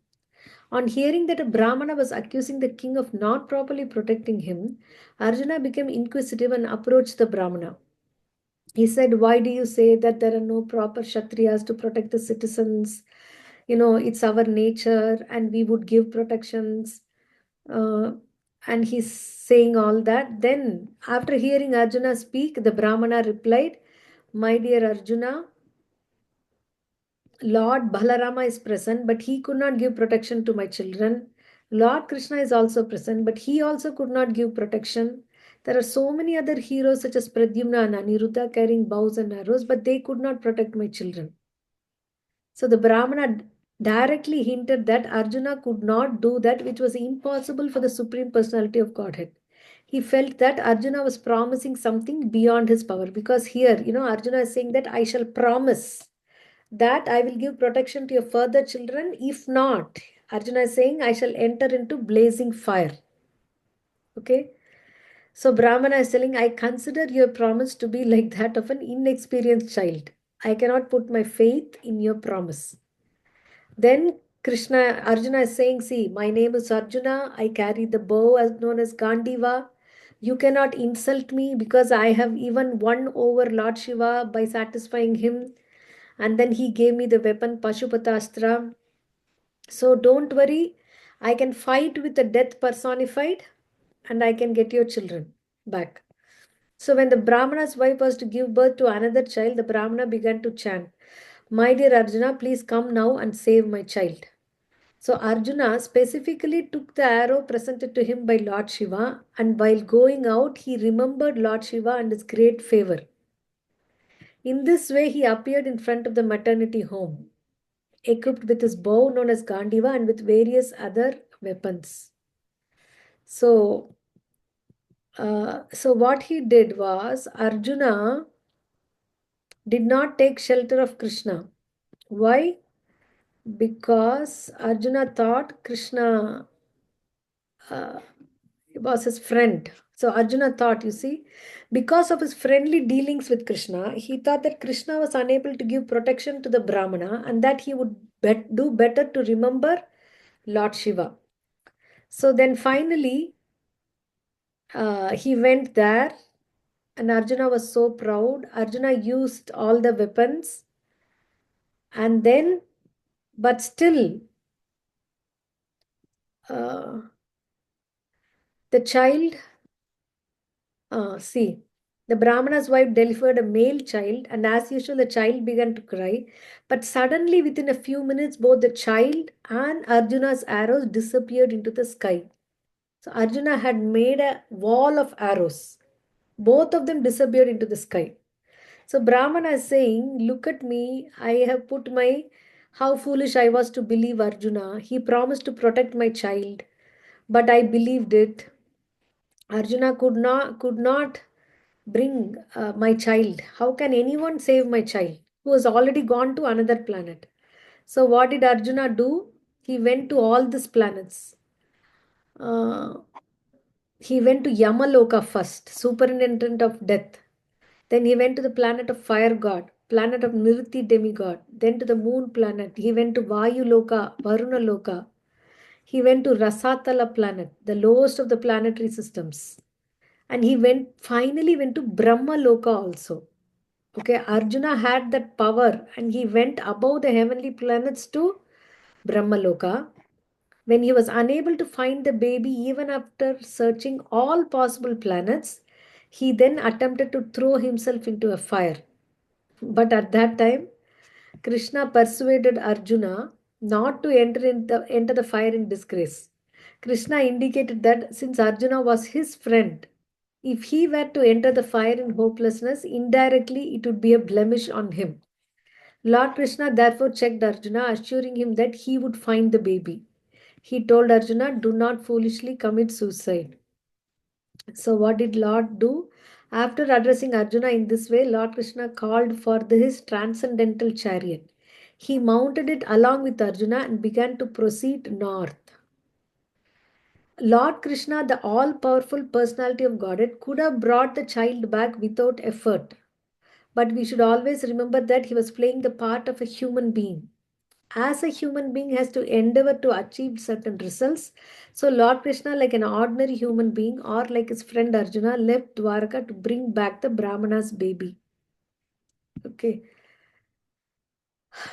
On hearing that a Brahmana was accusing the king of not properly protecting him, Arjuna became inquisitive and approached the Brahmana. He said, "Why do you say that there are no proper Kshatriyas to protect the citizens? It's our nature and we would give protections." And he's saying all that. Then, after hearing Arjuna speak, the Brahmana replied, "My dear Arjuna, Lord Balarama is present, but he could not give protection to my children. Lord Krishna is also present, but he also could not give protection. There are so many other heroes such as Pradyumna and Aniruddha carrying bows and arrows, but they could not protect my children." So the Brahmana directly hinted that Arjuna could not do that which was impossible for the Supreme Personality of Godhead. He felt that Arjuna was promising something beyond his power, because here, Arjuna is saying that I shall promise that I will give protection to your further children. If not, Arjuna is saying, I shall enter into blazing fire. Okay. So Brahmana is telling, I consider your promise to be like that of an inexperienced child. I cannot put my faith in your promise. Then Arjuna is saying, see, my name is Arjuna. I carry the bow as known as Gandiva. You cannot insult me because I have even won over Lord Shiva by satisfying him. And then he gave me the weapon Pashupatastra. So don't worry, I can fight with the death personified and I can get your children back. So when the Brahmana's wife was to give birth to another child, the Brahmana began to chant, "My dear Arjuna, please come now and save my child." So Arjuna specifically took the arrow presented to him by Lord Shiva, and while going out, he remembered Lord Shiva and his great favor. In this way, he appeared in front of the maternity home, equipped with his bow known as Gandiva and with various other weapons. So what he did was, Arjuna did not take shelter of Krishna. Why? because Arjuna thought Krishna was his friend. So Arjuna thought, you see, because of his friendly dealings with Krishna, he thought that Krishna was unable to give protection to the Brahmana and that he would do better to remember Lord Shiva. So then finally, he went there and Arjuna was so proud. Arjuna used all the weapons and then, but still, the child, the Brahmana's wife delivered a male child, and as usual, the child began to cry. But suddenly, within a few minutes, both the child and Arjuna's arrows disappeared into the sky. So, Arjuna had made a wall of arrows. Both of them disappeared into the sky. So, Brahmana is saying, look at me, I have put my, how foolish I was to believe Arjuna. He promised to protect my child, but I believed it. Arjuna could not bring my child. How can anyone save my child who has already gone to another planet? So what did Arjuna do? He went to all these planets. He went to Yamaloka first, superintendent of death. Then he went to the planet of fire god, planet of Nirti demigod. Then to the moon planet. He went to Vayu Loka, Varuna Loka. He went to Rasatala planet, the lowest of the planetary systems. And he finally went to Brahma Loka also. Okay, Arjuna had that power and he went above the heavenly planets to Brahmaloka. When he was unable to find the baby, even after searching all possible planets, he then attempted to throw himself into a fire. But at that time, Krishna persuaded Arjuna not to enter the fire in disgrace. Krishna indicated that since Arjuna was his friend, if he were to enter the fire in hopelessness, indirectly it would be a blemish on him. Lord Krishna therefore checked Arjuna, assuring him that he would find the baby. He told Arjuna, do not foolishly commit suicide. So what did Lord do? After addressing Arjuna in this way, Lord Krishna called for his transcendental chariot. He mounted it along with Arjuna and began to proceed north. Lord Krishna, the all-powerful personality of Godhead, could have brought the child back without effort. But we should always remember that he was playing the part of a human being. As a human being has to endeavor to achieve certain results. So Lord Krishna, like an ordinary human being or like his friend Arjuna, left Dwarka to bring back the Brahmana's baby. Okay.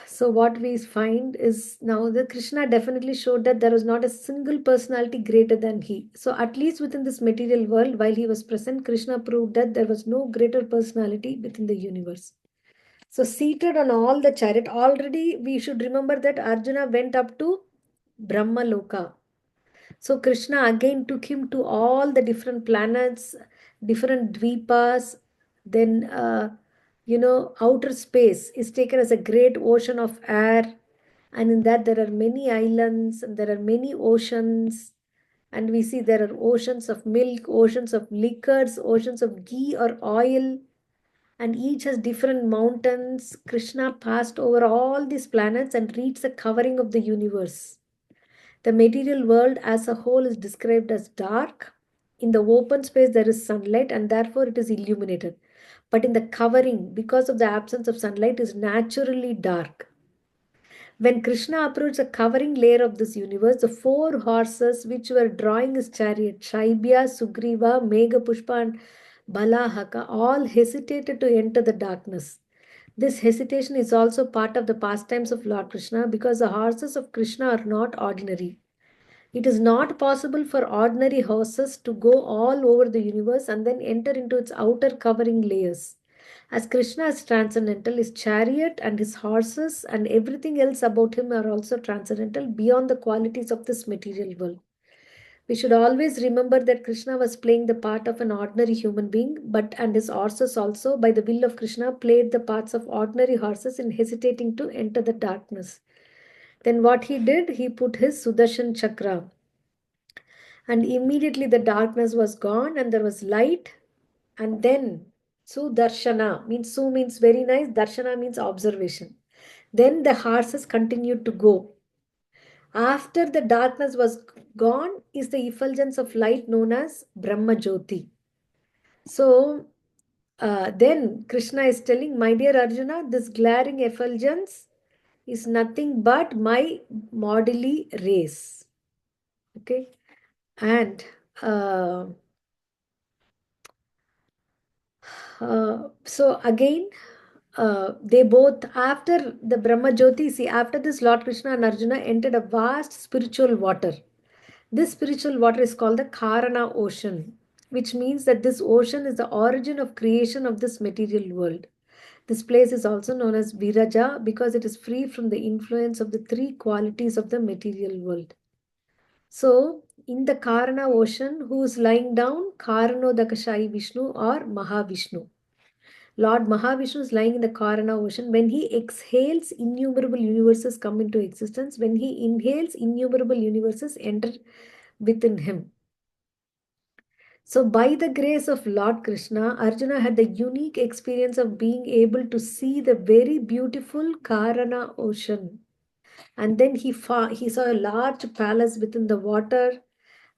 So what we find is now the Krishna definitely showed that there was not a single personality greater than he. So at least within this material world, while he was present, Krishna proved that there was no greater personality within the universe. So seated on all the chariot, already we should remember that Arjuna went up to Brahma Loka. So Krishna again took him to all the different planets, different dvipas, then outer space is taken as a great ocean of air, and in that there are many islands and there are many oceans, and we see there are oceans of milk, oceans of liquors, oceans of ghee or oil, and each has different mountains. Krishna passed over all these planets and reached the covering of the universe. The material world as a whole is described as dark. In the open space, there is sunlight and therefore it is illuminated. But in the covering, because of the absence of sunlight, is naturally dark. When Krishna approached the covering layer of this universe, the four horses which were drawing his chariot, Shaibya, Sugriva, Meghapushpa, and Balahaka, all hesitated to enter the darkness. This hesitation is also part of the pastimes of Lord Krishna because the horses of Krishna are not ordinary. It is not possible for ordinary horses to go all over the universe and then enter into its outer covering layers. As Krishna is transcendental, his chariot and his horses and everything else about him are also transcendental beyond the qualities of this material world. We should always remember that Krishna was playing the part of an ordinary human being, and his horses also, by the will of Krishna, played the parts of ordinary horses in hesitating to enter the darkness. Then what he did, he put his Sudarshan Chakra. And immediately the darkness was gone and there was light. And then Sudarshana means very nice, Darshana means observation. Then the horses continued to go. After the darkness was gone is the effulgence of light known as Brahma Jyoti. So then Krishna is telling, my dear Arjuna, this glaring effulgence is nothing but my bodily rays. Okay. And so again, they both, after the Brahma Jyoti, see, after this, Lord Krishna and Arjuna entered a vast spiritual water. This spiritual water is called the Karana ocean, which means that this ocean is the origin of creation of this material world. This place is also known as Viraja because it is free from the influence of the three qualities of the material world. So, in the Karana ocean, who is lying down? Karanodakashayi Vishnu or Mahavishnu. Lord Mahavishnu is lying in the Karana ocean. When he exhales, innumerable universes come into existence. When he inhales, innumerable universes enter within him. So, by the grace of Lord Krishna, Arjuna had the unique experience of being able to see the very beautiful Karana ocean. And then he saw a large palace within the water,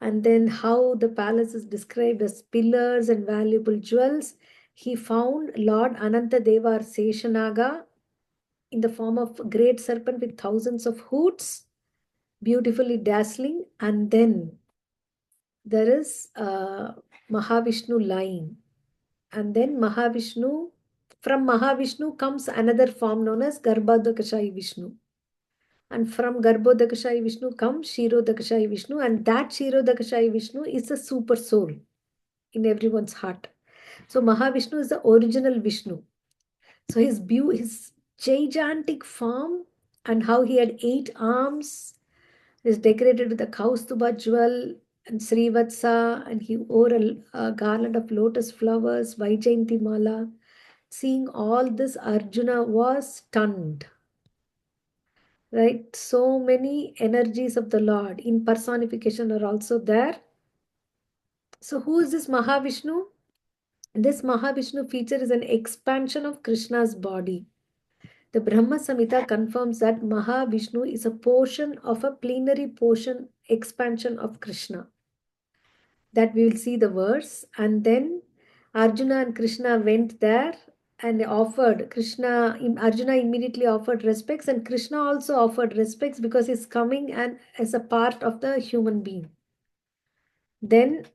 and then how the palace is described as pillars and valuable jewels. He found Lord Anantadeva or Seshanaga in the form of a great serpent with thousands of hoots, beautifully dazzling, and then there is Mahavishnu lying. And then from Mahavishnu comes another form known as Garbhodakashayi Vishnu. And from Garbhodakashayi Vishnu comes Kshirodakashayi Vishnu, and that Kshirodakashayi Vishnu is the super soul in everyone's heart. So Mahavishnu is the original Vishnu. So his gigantic form and how he had 8 arms is decorated with a Kaustuba jewel and Srivatsa, and he wore a garland of lotus flowers, Vaijayanti Mala. Seeing all this, Arjuna was stunned. Right? So many energies of the Lord in personification are also there. So who is this Mahavishnu? This Mahavishnu feature is an expansion of Krishna's body. The Brahma Samhita confirms that Mahavishnu is a portion of a plenary portion expansion of Krishna. That we will see the verse. And then Arjuna and Krishna went there and offered Arjuna immediately offered respects, and Krishna also offered respects because he's coming and as a part of the human being. Then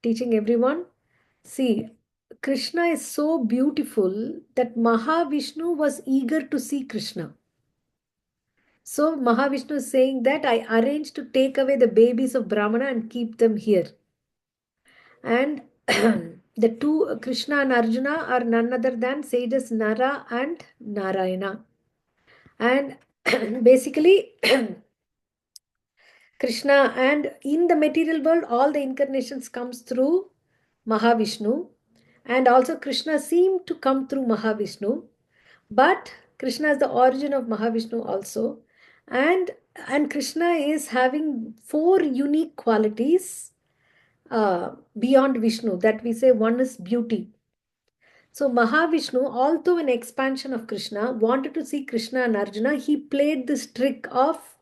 teaching everyone, see, Krishna is so beautiful that Mahavishnu was eager to see Krishna. So Mahavishnu is saying that I arranged to take away the babies of Brahmana and keep them here. And the two, Krishna and Arjuna, are none other than sages Nara and Narayana. And basically, Krishna, and in the material world, all the incarnations comes through Mahavishnu. And also Krishna seemed to come through Mahavishnu. But Krishna is the origin of Mahavishnu also. And Krishna is having 4 unique qualities beyond Vishnu, that we say one is beauty. So Mahavishnu, although an expansion of Krishna, wanted to see Krishna and Arjuna. He played this trick of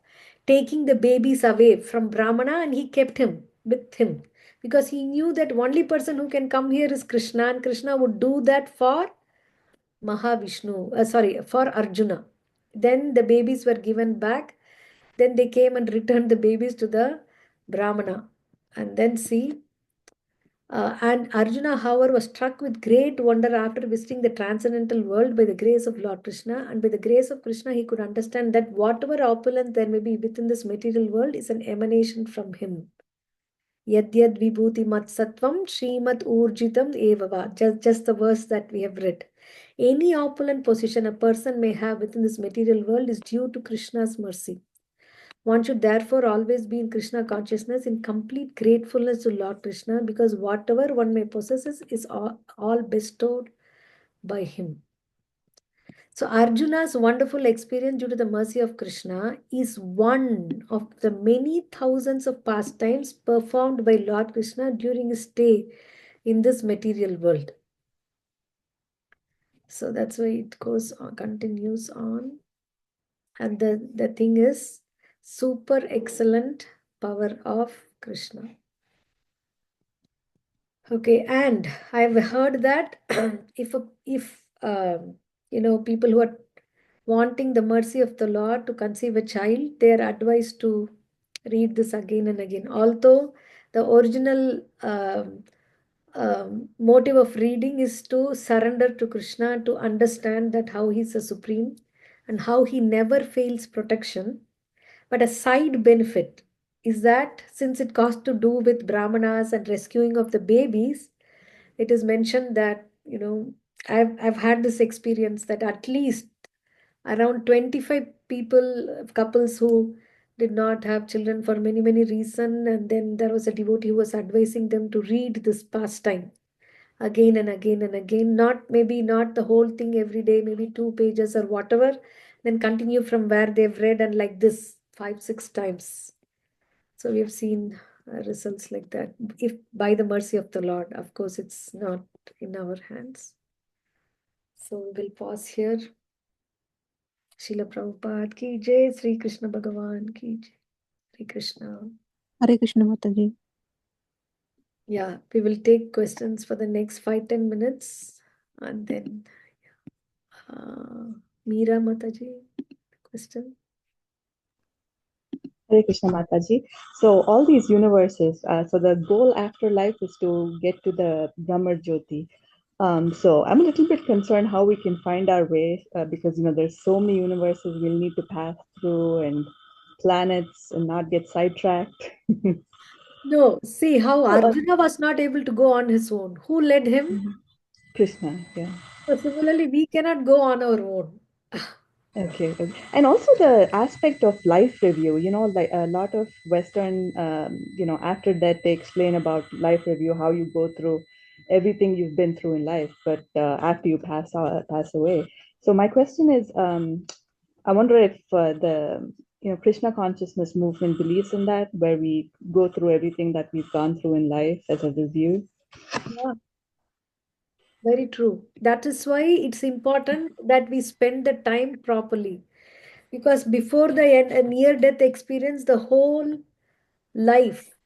taking the babies away from Brahmana, and he kept him with him because he knew that only person who can come here is Krishna, and Krishna would do that for for Arjuna. Then the babies were given back. Then they came and returned the babies to the Brahmana. And then see, and Arjuna, however, was struck with great wonder after visiting the transcendental world by the grace of Lord Krishna. And by the grace of Krishna, he could understand that whatever opulence there may be within this material world is an emanation from him. Yadyad vibhuti mat sattvam Srimat urjitam evava. Just the verse that we have read. Any opulent position a person may have within this material world is due to Krishna's mercy. One should therefore always be in Krishna consciousness in complete gratefulness to Lord Krishna, because whatever one may possess is all bestowed by him. So Arjuna's wonderful experience due to the mercy of Krishna is one of the many thousands of pastimes performed by Lord Krishna during his stay in this material world. So that's why it goes on, continues on. And the thing is super excellent power of Krishna. Okay, and I've heard that if people who are wanting the mercy of the Lord to conceive a child, they are advised to read this again and again. Although the original motive of reading is to surrender to Krishna, to understand that how he's a supreme and how he never fails protection. But a side benefit is that since it has to do with brahmanas and rescuing of the babies, it is mentioned that I've had this experience that at least around 25 people couples who did not have children for many reasons, and then there was a devotee who was advising them to read this pastime again and again and again, not the whole thing every day, maybe 2 pages or whatever, then continue from where they've read, and like this 5-6 times. So we have seen results like that, if by the mercy of the Lord. Of course, it's not in our hands. So we will pause here. Srila Prabhupada ki jai, Sri Krishna Bhagavan ki jai. Hare Krishna. Hare Krishna Mataji. Yeah, we will take questions for the next 5-10 minutes, and then Meera Mataji, question. Hare Krishna Mataji. So all these universes, so the goal after life is to get to the Brahma Jyoti. So I'm a little bit concerned how we can find our way because there's so many universes we'll need to pass through and planets and not get sidetracked. No, see how So, Arjuna was not able to go on his own. Who led him? Krishna, yeah. So similarly, we cannot go on our own. Okay. And also the aspect of life review, like a lot of Western, after that they explain about life review, how you go through everything you've been through in life, but after you pass away. So my question is, I wonder if the Krishna consciousness movement believes in that, where we go through everything that we've gone through in life as a review. Yeah, very true. That is why it's important that we spend the time properly. Because before the a near-death experience, the whole life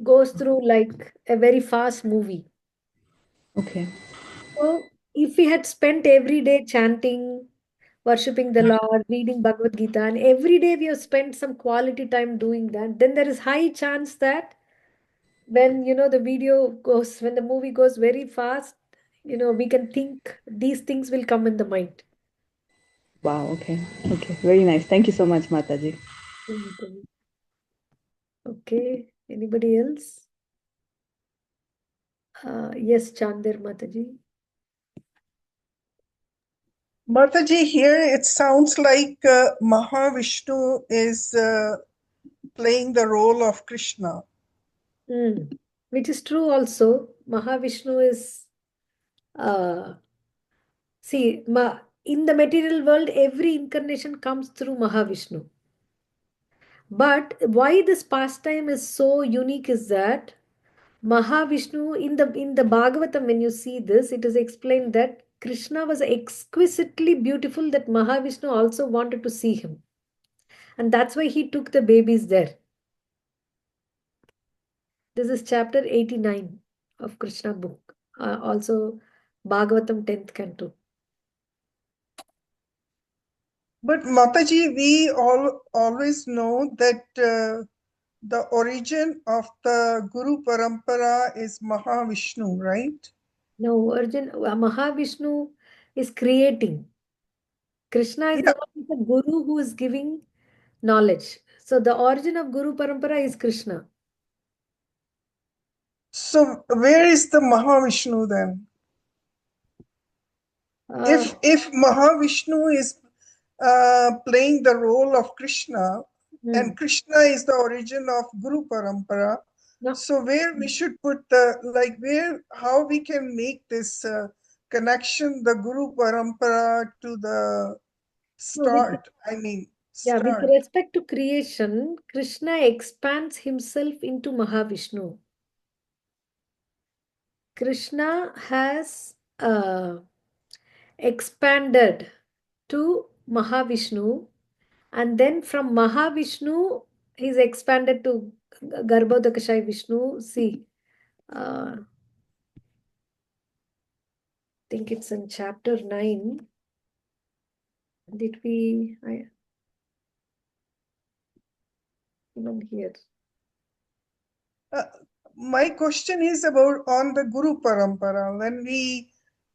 goes through like a very fast movie. Okay. So if we had spent every day chanting, worshipping the Lord, reading Bhagavad Gita, and every day we have spent some quality time doing that, then there is high chance that when when the movie goes very fast, we can think these things will come in the mind. Wow. Okay. Okay. Very nice. Thank you so much, Mataji. Okay, anybody else? Yes, Chandir Mataji. Mataji, here it sounds like Mahavishnu is playing the role of Krishna. Which is true also. Mahavishnu is, in the material world, every incarnation comes through Mahavishnu. But why this pastime is so unique is that Mahavishnu, in the Bhagavatam, when you see this, it is explained that Krishna was exquisitely beautiful, that Mahavishnu also wanted to see him. And that's why he took the babies there. This is chapter 89 of Krishna book. Also Bhagavatam 10th canto. But Mataji, we all always know that the origin of the Guru Parampara is Mahavishnu, right? No, Mahavishnu is creating. Krishna is the one who is the Guru who is giving knowledge. So the origin of Guru Parampara is Krishna. So where is the Mahavishnu then? If Mahavishnu is playing the role of Krishna, and Krishna is the origin of Guru Parampara, so where we should put how we can make this connection, the Guru Parampara to the start? With respect to creation, Krishna expands himself into Mahavishnu. Krishna has expanded to Mahavishnu, and then from Mahavishnu, he's expanded to Garbhodakashayi Vishnu. See, I think it's in chapter 9. Did we? Even here. My question is about on the Guru Parampara. When we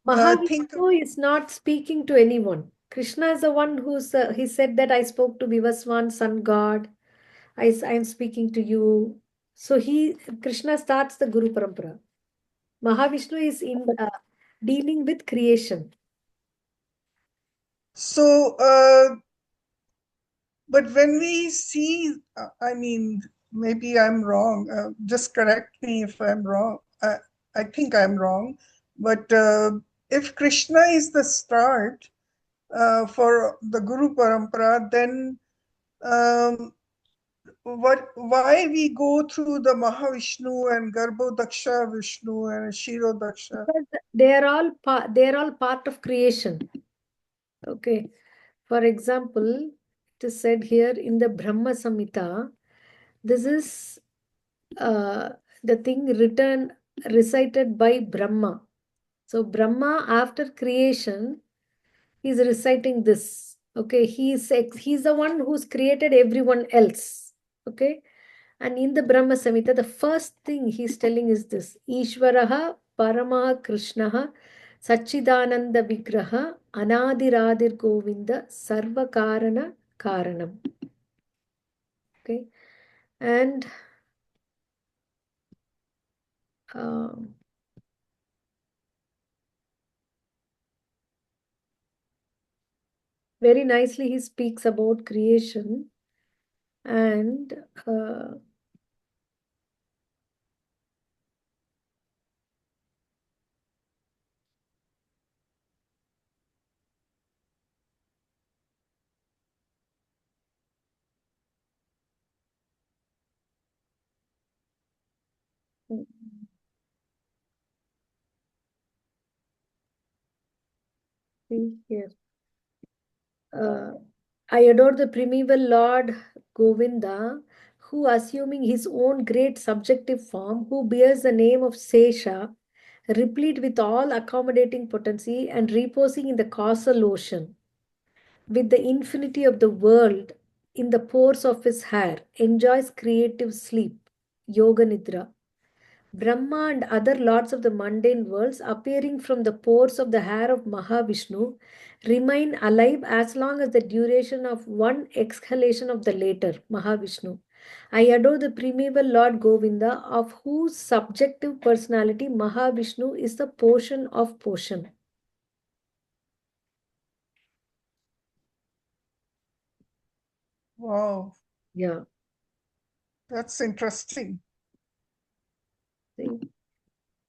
think Mahavishnu is not speaking to anyone. Krishna is the one who's, he said that I spoke to Vivaswan, sun god. I am speaking to you. So Krishna starts the Guru Parampara. Mahavishnu is in dealing with creation. So, but when we see, I mean, maybe I'm wrong. Just correct me if I'm wrong. I think I'm wrong. But if Krishna is the start for the Guru Parampara, then why we go through the Mahavishnu and Garbhodaksha Vishnu and Shirodaksha? Because they are all part of creation. Okay. For example, it is said here in the Brahma Samhita, this is the thing recited by Brahma. So Brahma, after creation, is reciting this. Okay, he's the one who's created everyone else. Okay, and in the Brahma Samhita, the first thing he's telling is this: Ishvaraha Paramaha Krishnaha Sachidananda Vigraha Anadiradir Govinda Sarva Karana Karanam. Okay, and very nicely he speaks about creation and see here. I adore the primeval Lord Govinda, who, assuming his own great subjective form, who bears the name of Sesha, replete with all accommodating potency and reposing in the causal ocean, with the infinity of the world in the pores of his hair, enjoys creative sleep, Yoga Nidra. Brahma and other lords of the mundane worlds, appearing from the pores of the hair of Mahavishnu, remain alive as long as the duration of one exhalation of the later, Mahavishnu. I adore the primeval Lord Govinda, of whose subjective personality Mahavishnu is the portion of portion. Wow. Yeah. That's interesting. See?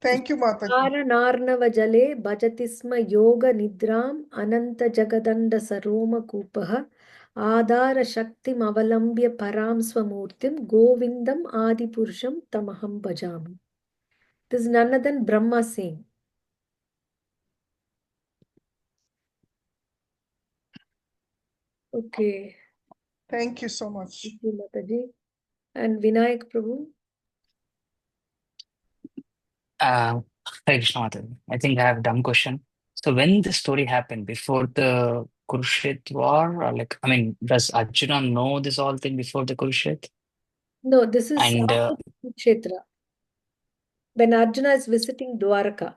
Thank you, Mataji. Narnavajale bhajati sma yoga nidram ananta jagadanda saroma kupaha adara shaktim avalambya param swamurtim govindam adipurusham tamaham bhajami. This is none other than Brahma saying. Okay. Thank you so much. Thank you, Mataji. And Vinayak Prabhu? Hare Krishna Mataji. I think I have a dumb question. So when this story happened before the Kurukshetra war, or like, I mean, does Arjuna know this all thing before the Kurukshetra? No, this is And after Kurukshetra. When Arjuna is visiting Dwaraka.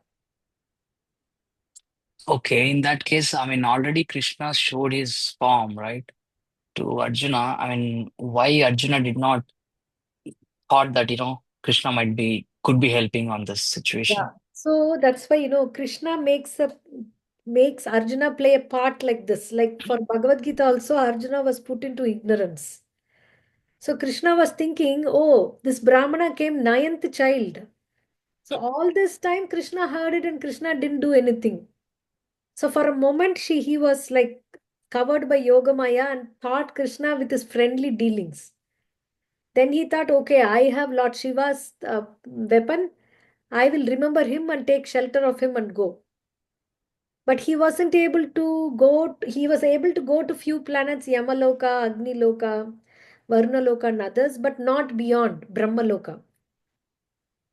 okay, in that case, I mean, already Krishna showed his form, right, to Arjuna. I mean, why Arjuna did not thought that, Krishna could be helping on this Yeah. situation. So that's why, Krishna makes Arjuna play a part like this. Like for Bhagavad Gita also, Arjuna was put into ignorance. So Krishna was thinking, oh, this Brahmana came ninth child. So all this time Krishna heard it and Krishna didn't do anything. So for a moment he was like covered by Yogamaya and thought Krishna with his friendly dealings. Then he thought, okay, I have Lord Shiva's weapon. I will remember him and take shelter of him and go. but he wasn't able to go. He was able to go to few planets, Yamaloka, Agni Loka, Varuna Loka, and others, but not beyond Brahma Loka,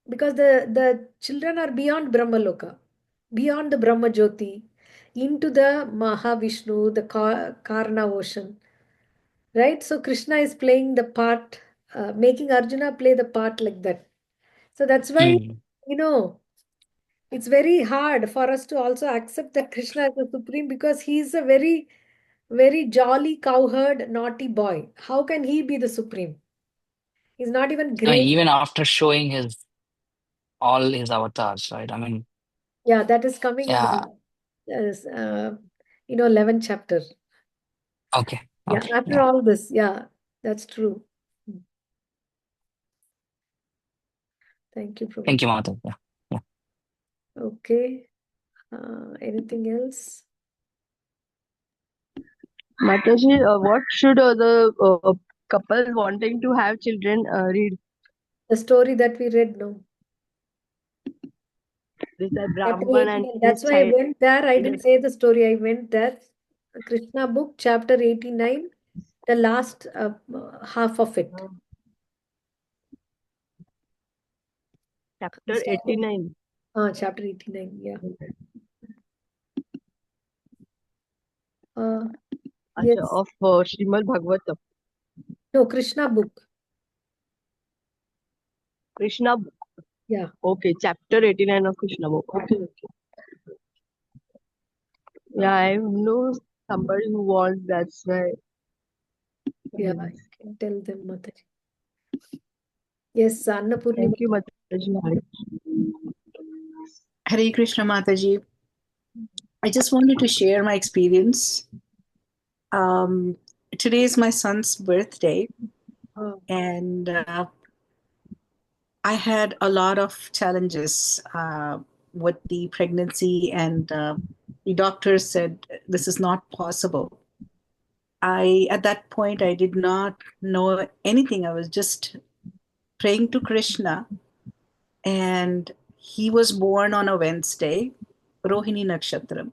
because the children are beyond Brahma Loka, beyond the Brahma Jyoti, into the Mahavishnu, the Karna ocean, right? So Krishna is playing the part, making Arjuna play the part like that. So that's why, Hmm. you know, it's very hard for us to also accept that Krishna is the supreme, because he's a very, very jolly, cowherd, naughty boy. How can he be the supreme? He's not even great. Even after showing all his avatars, right? I mean, Yeah, that is coming in yeah. the 11th chapter. Okay. Yeah, Okay. after Yeah. all this, yeah, that's true. Thank you, Thank Prabhu. you, Mata. Yeah. Yeah. Okay. Anything else? Mataji, what should the couple wanting to have children read? The story that we read now. This is Chapter Brahman 18, and and his that's why I child. went there. I didn't say the story. I went there. Krishna book, chapter 89, the last half of it. Chapter 89. Chapter 89, yeah. Yes. Of Srimad Bhagavatam. No, Krishna book. Krishna book. Yeah. Okay, chapter 89 of Krishna book. Okay. Yeah, I know somebody who wants, that's why. Yeah, I can tell them, Mataji. Yes, Annapurni. Thank you, Mataji. Hare Krishna Mataji. I just wanted to share my experience. Today is my son's birthday, and I had a lot of challenges with the pregnancy, and the doctor said this is not possible. At that point, I did not know anything. I was just praying to Krishna, and he was born on a Wednesday, Rohini Nakshatram.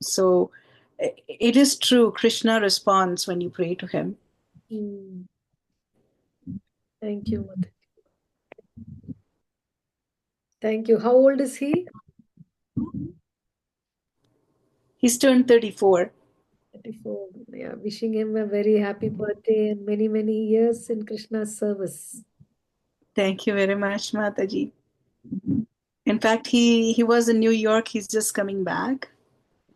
So it is true, Krishna responds when you pray to him. Thank you, Mataji. Thank you. How old is he? He's turned 34. 34. Yeah, wishing him a very happy birthday and many, many years in Krishna's service. Thank you very much, Mataji. In fact, he was in New York. He's just coming back.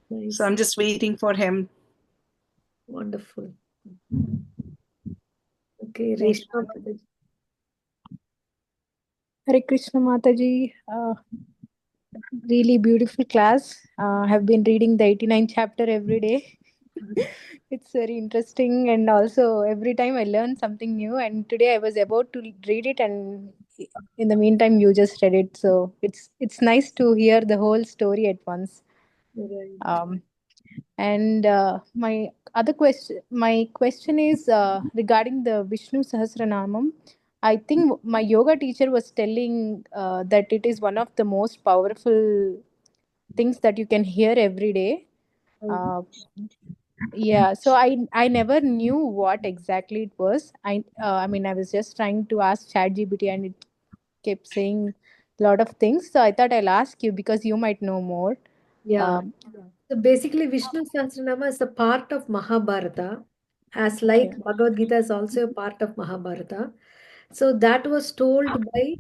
Nice. So I'm just waiting for him. Wonderful. Okay, Thank you. Reshma Mataji. Hare Krishna Mataji. Really beautiful class. Have been reading the 89th chapter every day. It's very interesting, and also every time I learn something new. And today I was about to read it, and in the meantime you just read it. So it's nice to hear the whole story at once. Right. And my question is regarding the Vishnu Sahasranamam. I think my yoga teacher was telling that it is one of the most powerful things that you can hear every day. Yeah, so I never knew what exactly it was. I mean, I was just trying to ask ChatGPT, and it kept saying a lot of things. So I thought I'll ask you because you might know more. Yeah. Um, So basically, Vishnu Sahasranama is a part of Mahabharata, as Okay. like Bhagavad Gita is also a part of Mahabharata. So that was told by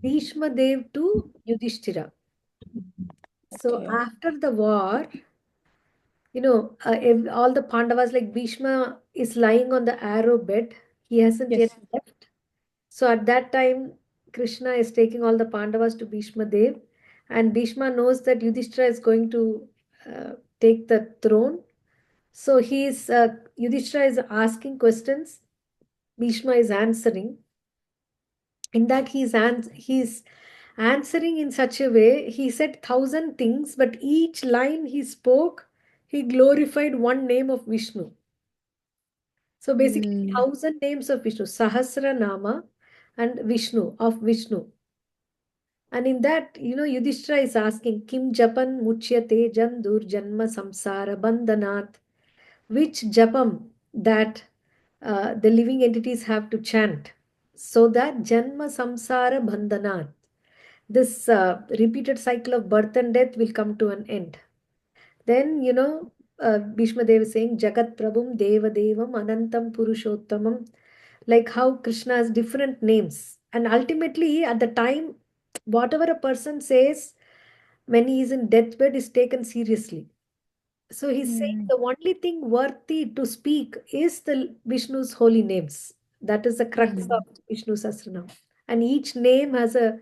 Bhishma Dev to Yudhishthira. So Okay. after the war, all the Pandavas, like Bhishma is lying on the arrow bed. He hasn't yet Yes. left. So at that time, Krishna is taking all the Pandavas to Bhishma Dev, and Bhishma knows that Yudhishthira is going to take the throne. So Yudhishthira is asking questions. Bhishma is answering. In that he's answering in such a way. He said 1,000 things, but each line he spoke, he glorified one name of Vishnu. So basically, 1,000 names of Vishnu, Sahasra Nama and Vishnu, of Vishnu. And in that, Yudhishthira is asking, Kim Japan Muchyate Jandur Janma Samsara Bandhanat. Which Japam that the living entities have to chant so that Janma Samsara Bandhanat, this repeated cycle of birth and death will come to an end. Then, Bhishma Dev is saying, Jagat Prabhum Deva Devam Anantam Purushottamam, like how Krishna has different names. And ultimately, at the time, whatever a person says when he is in deathbed is taken seriously. So he's saying the only thing worthy to speak is the Vishnu's holy names. That is the crux of Vishnu Sahasranam. And each name has a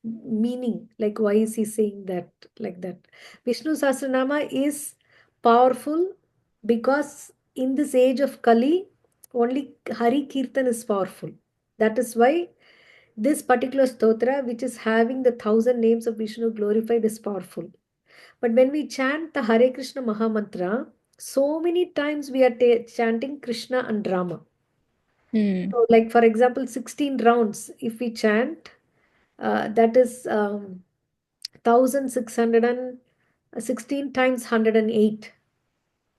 meaning. Like, why is he saying that like that? Vishnu Sahasranama is powerful because in this age of Kali, only Hari Kirtan is powerful. That is why this particular stotra, which is having the 1,000 names of Vishnu glorified, is powerful. But when we chant the Hare Krishna Mahamantra, so many times we are chanting Krishna and Rama. So, like for example, 16 rounds, if we chant, that is 1,616 times 108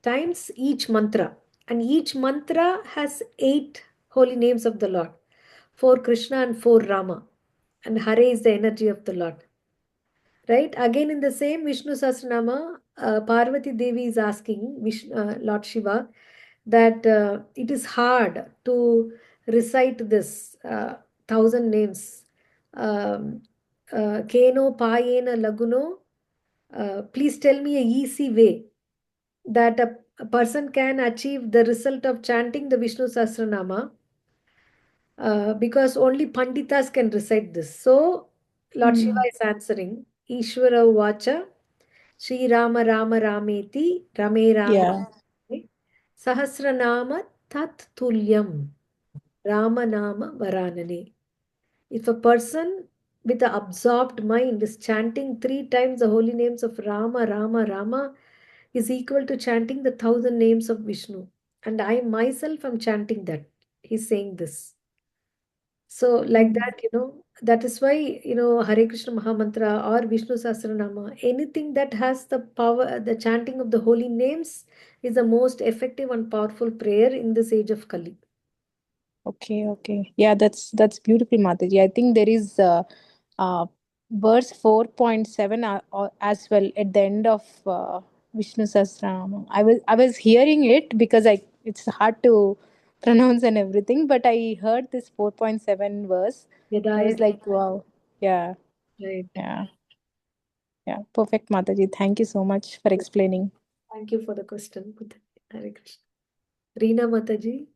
times each mantra. And each mantra has 8 holy names of the Lord. 4 Krishna and 4 Rama. And Hare is the energy of the Lord. Right? Again, in the same Vishnu Sahasranama, Parvati Devi is asking Lord Shiva that it is hard to recite this 1,000 names. Keno Payena Laguno. Please tell me a easy way that a person can achieve the result of chanting the Vishnu Sahasranama, because only Panditas can recite this. So, Lord Shiva is answering, Ishvara Vacha, Sri Rama Rama Rameti, Rame Rame, Yeah. Sahasranama Tat Tulyam, Rama Nama Varanane. If a person with an absorbed mind is chanting 3 times the holy names of Rama, Rama, Rama, is equal to chanting the 1,000 names of Vishnu. And I myself am chanting that. He's saying this. So, like that, that is why, Hare Krishna Mahamantra or Vishnu Sahasranama, anything that has the power, the chanting of the holy names is the most effective and powerful prayer in this age of Kali. Okay. Yeah, that's beautiful, Mataji. I think there is verse 4.7 as well at the end of Vishnu Sahasranama. I was hearing it because it's hard to pronounce and everything, but I heard this 4.7 verse. I was like, wow. Yeah. Right. Yeah. Perfect, Mataji. Thank you so much for explaining. Thank you for the question, Hare Krishna. Reena Mataji.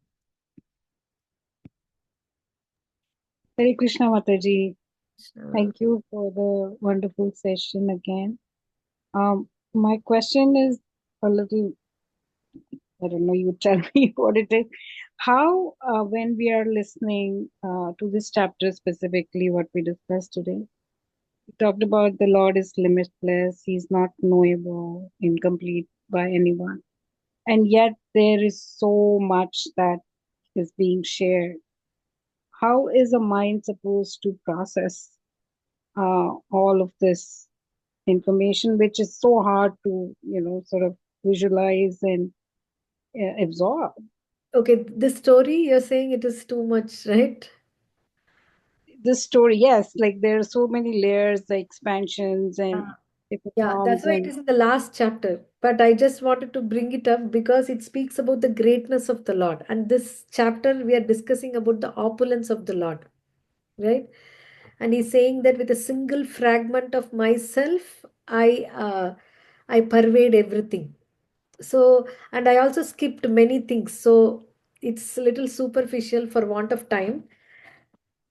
Hare Krishna Mataji. Thank you for the wonderful session again. My question is a little, I don't know, you tell me what it is. How, when we are listening to this chapter specifically, what we discussed today, we talked about the Lord is limitless, He's not knowable, incomplete by anyone. And yet there is so much that is being shared. How is a mind supposed to process all of this information, which is so hard to, sort of visualize and absorb? Okay, this story, you're saying it is too much, right? This story, yes, like there are so many layers, the expansions and different Yeah, that's forms why it and is in the last chapter. But I just wanted to bring it up because it speaks about the greatness of the Lord. And this chapter, we are discussing about the opulence of the Lord, right? And he's saying that with a single fragment of myself, I pervade everything. So, and I also skipped many things. So it's a little superficial for want of time.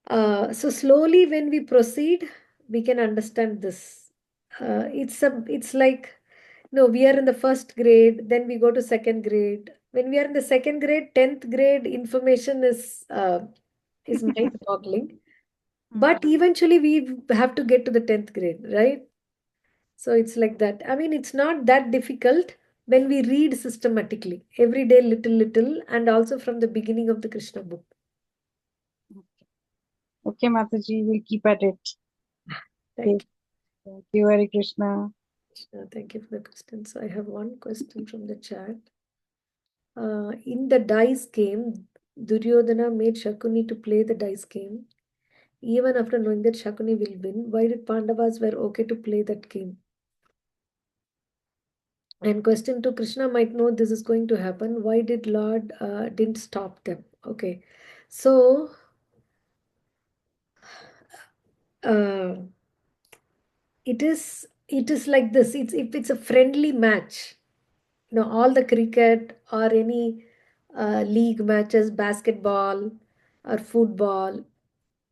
So slowly when we proceed, we can understand this. It's like, no, we are in the first grade, then we go to second grade. When we are in the second grade, 10th grade information is mind-boggling. But eventually we have to get to the 10th grade, right? So it's like that. I mean, it's not that difficult when we read systematically, every day, little, and also from the beginning of the Krishna book. okay, Mataji, we'll keep at it. Thank you. Thank you, Hare Krishna. Thank you for the question. So I have one question from the chat. In the dice game, Duryodhana made Shakuni to play the dice game. Even after knowing that Shakuni will win, why did Pandavas were okay to play that game? And question to Krishna might know this is going to happen. Why did Lord didn't stop them? Okay, so uh, it is like this. It's if it's a friendly match, all the cricket or any league matches, basketball or football,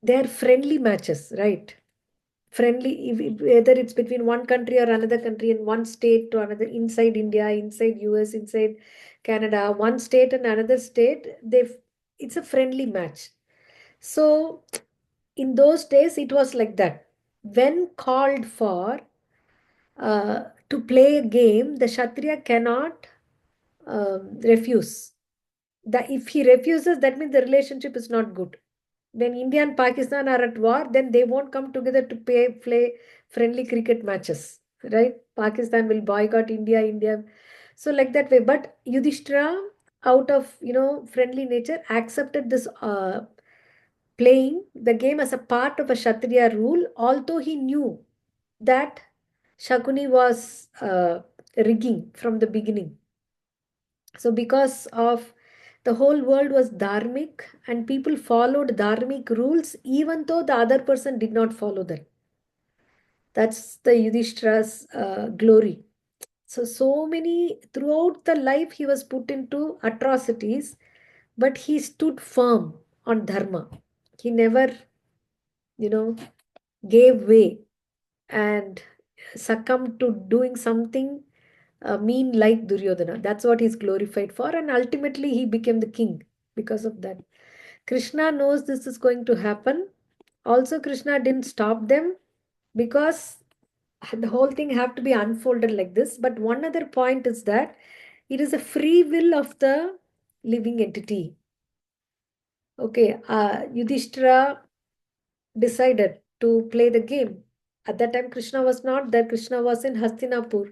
they're friendly matches, right? Friendly, whether it's between one country or another country, in one state to another, inside India, inside US, inside Canada, one state and another state, it's a friendly match. So in those days it was like that. When called for to play a game, the Kshatriya cannot refuse. If he refuses, that means the relationship is not good. When India and Pakistan are at war, then they won't come together to play friendly cricket matches, right? Pakistan will boycott India. So like that way. But Yudhishthira, out of friendly nature, accepted this playing the game as a part of a Kshatriya rule, although he knew that Shakuni was rigging from the beginning. So because of the whole world was dharmic and people followed dharmic rules even though the other person did not follow that. That's the Yudhishthira's glory. So many, throughout the life he was put into atrocities, but he stood firm on dharma. He never, gave way and succumbed to doing something mean like Duryodhana. That's what he's glorified for. And ultimately, he became the king because of that. Krishna knows this is going to happen. Also, Krishna didn't stop them because the whole thing have to be unfolded like this. But one other point is that it is a free will of the living entity. Okay, Yudhishthira decided to play the game. At that time, Krishna was not there. Krishna was in Hastinapur.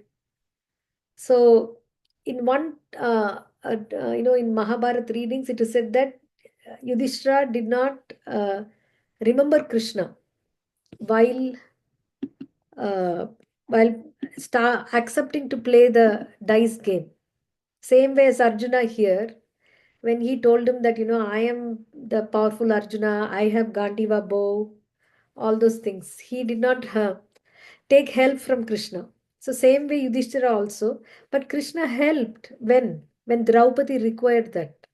So, in one, in Mahabharata readings, it is said that Yudhishthira did not remember Krishna while uh, accepting to play the dice game. Same way as Arjuna here, when he told him that, I am the powerful Arjuna, I have Gandiva bow, all those things. He did not take help from Krishna. So same way Yudhishthira also. But Krishna helped when Draupadi required that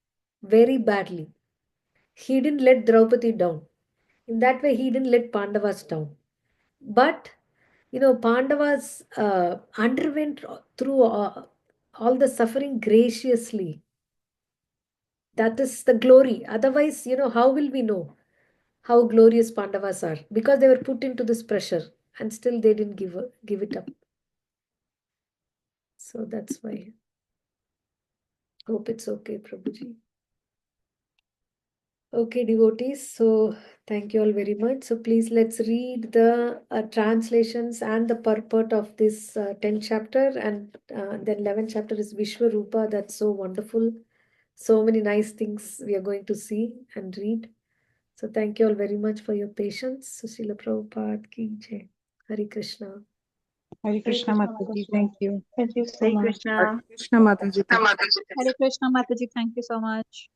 very badly. He didn't let Draupadi down. In that way, he didn't let Pandavas down. But, Pandavas underwent through all the suffering graciously. That is the glory. Otherwise, how will we know how glorious Pandavas are? Because they were put into this pressure and still they didn't give it up. So that's why. Hope it's okay, Prabhuji. Okay, devotees. So thank you all very much. So please let's read the translations and the purport of this 10th chapter, and then 11th chapter is Vishwarupa. That's so wonderful. So many nice things we are going to see and read. So thank you all very much for your patience. So Srila Prabhupada ki jai. Hare Krishna. Hare Krishna Mataji, thank you. Thank you so Hare much. Krishna. Krishna Mataji. Hare Krishna, Mataji. Thank you so much.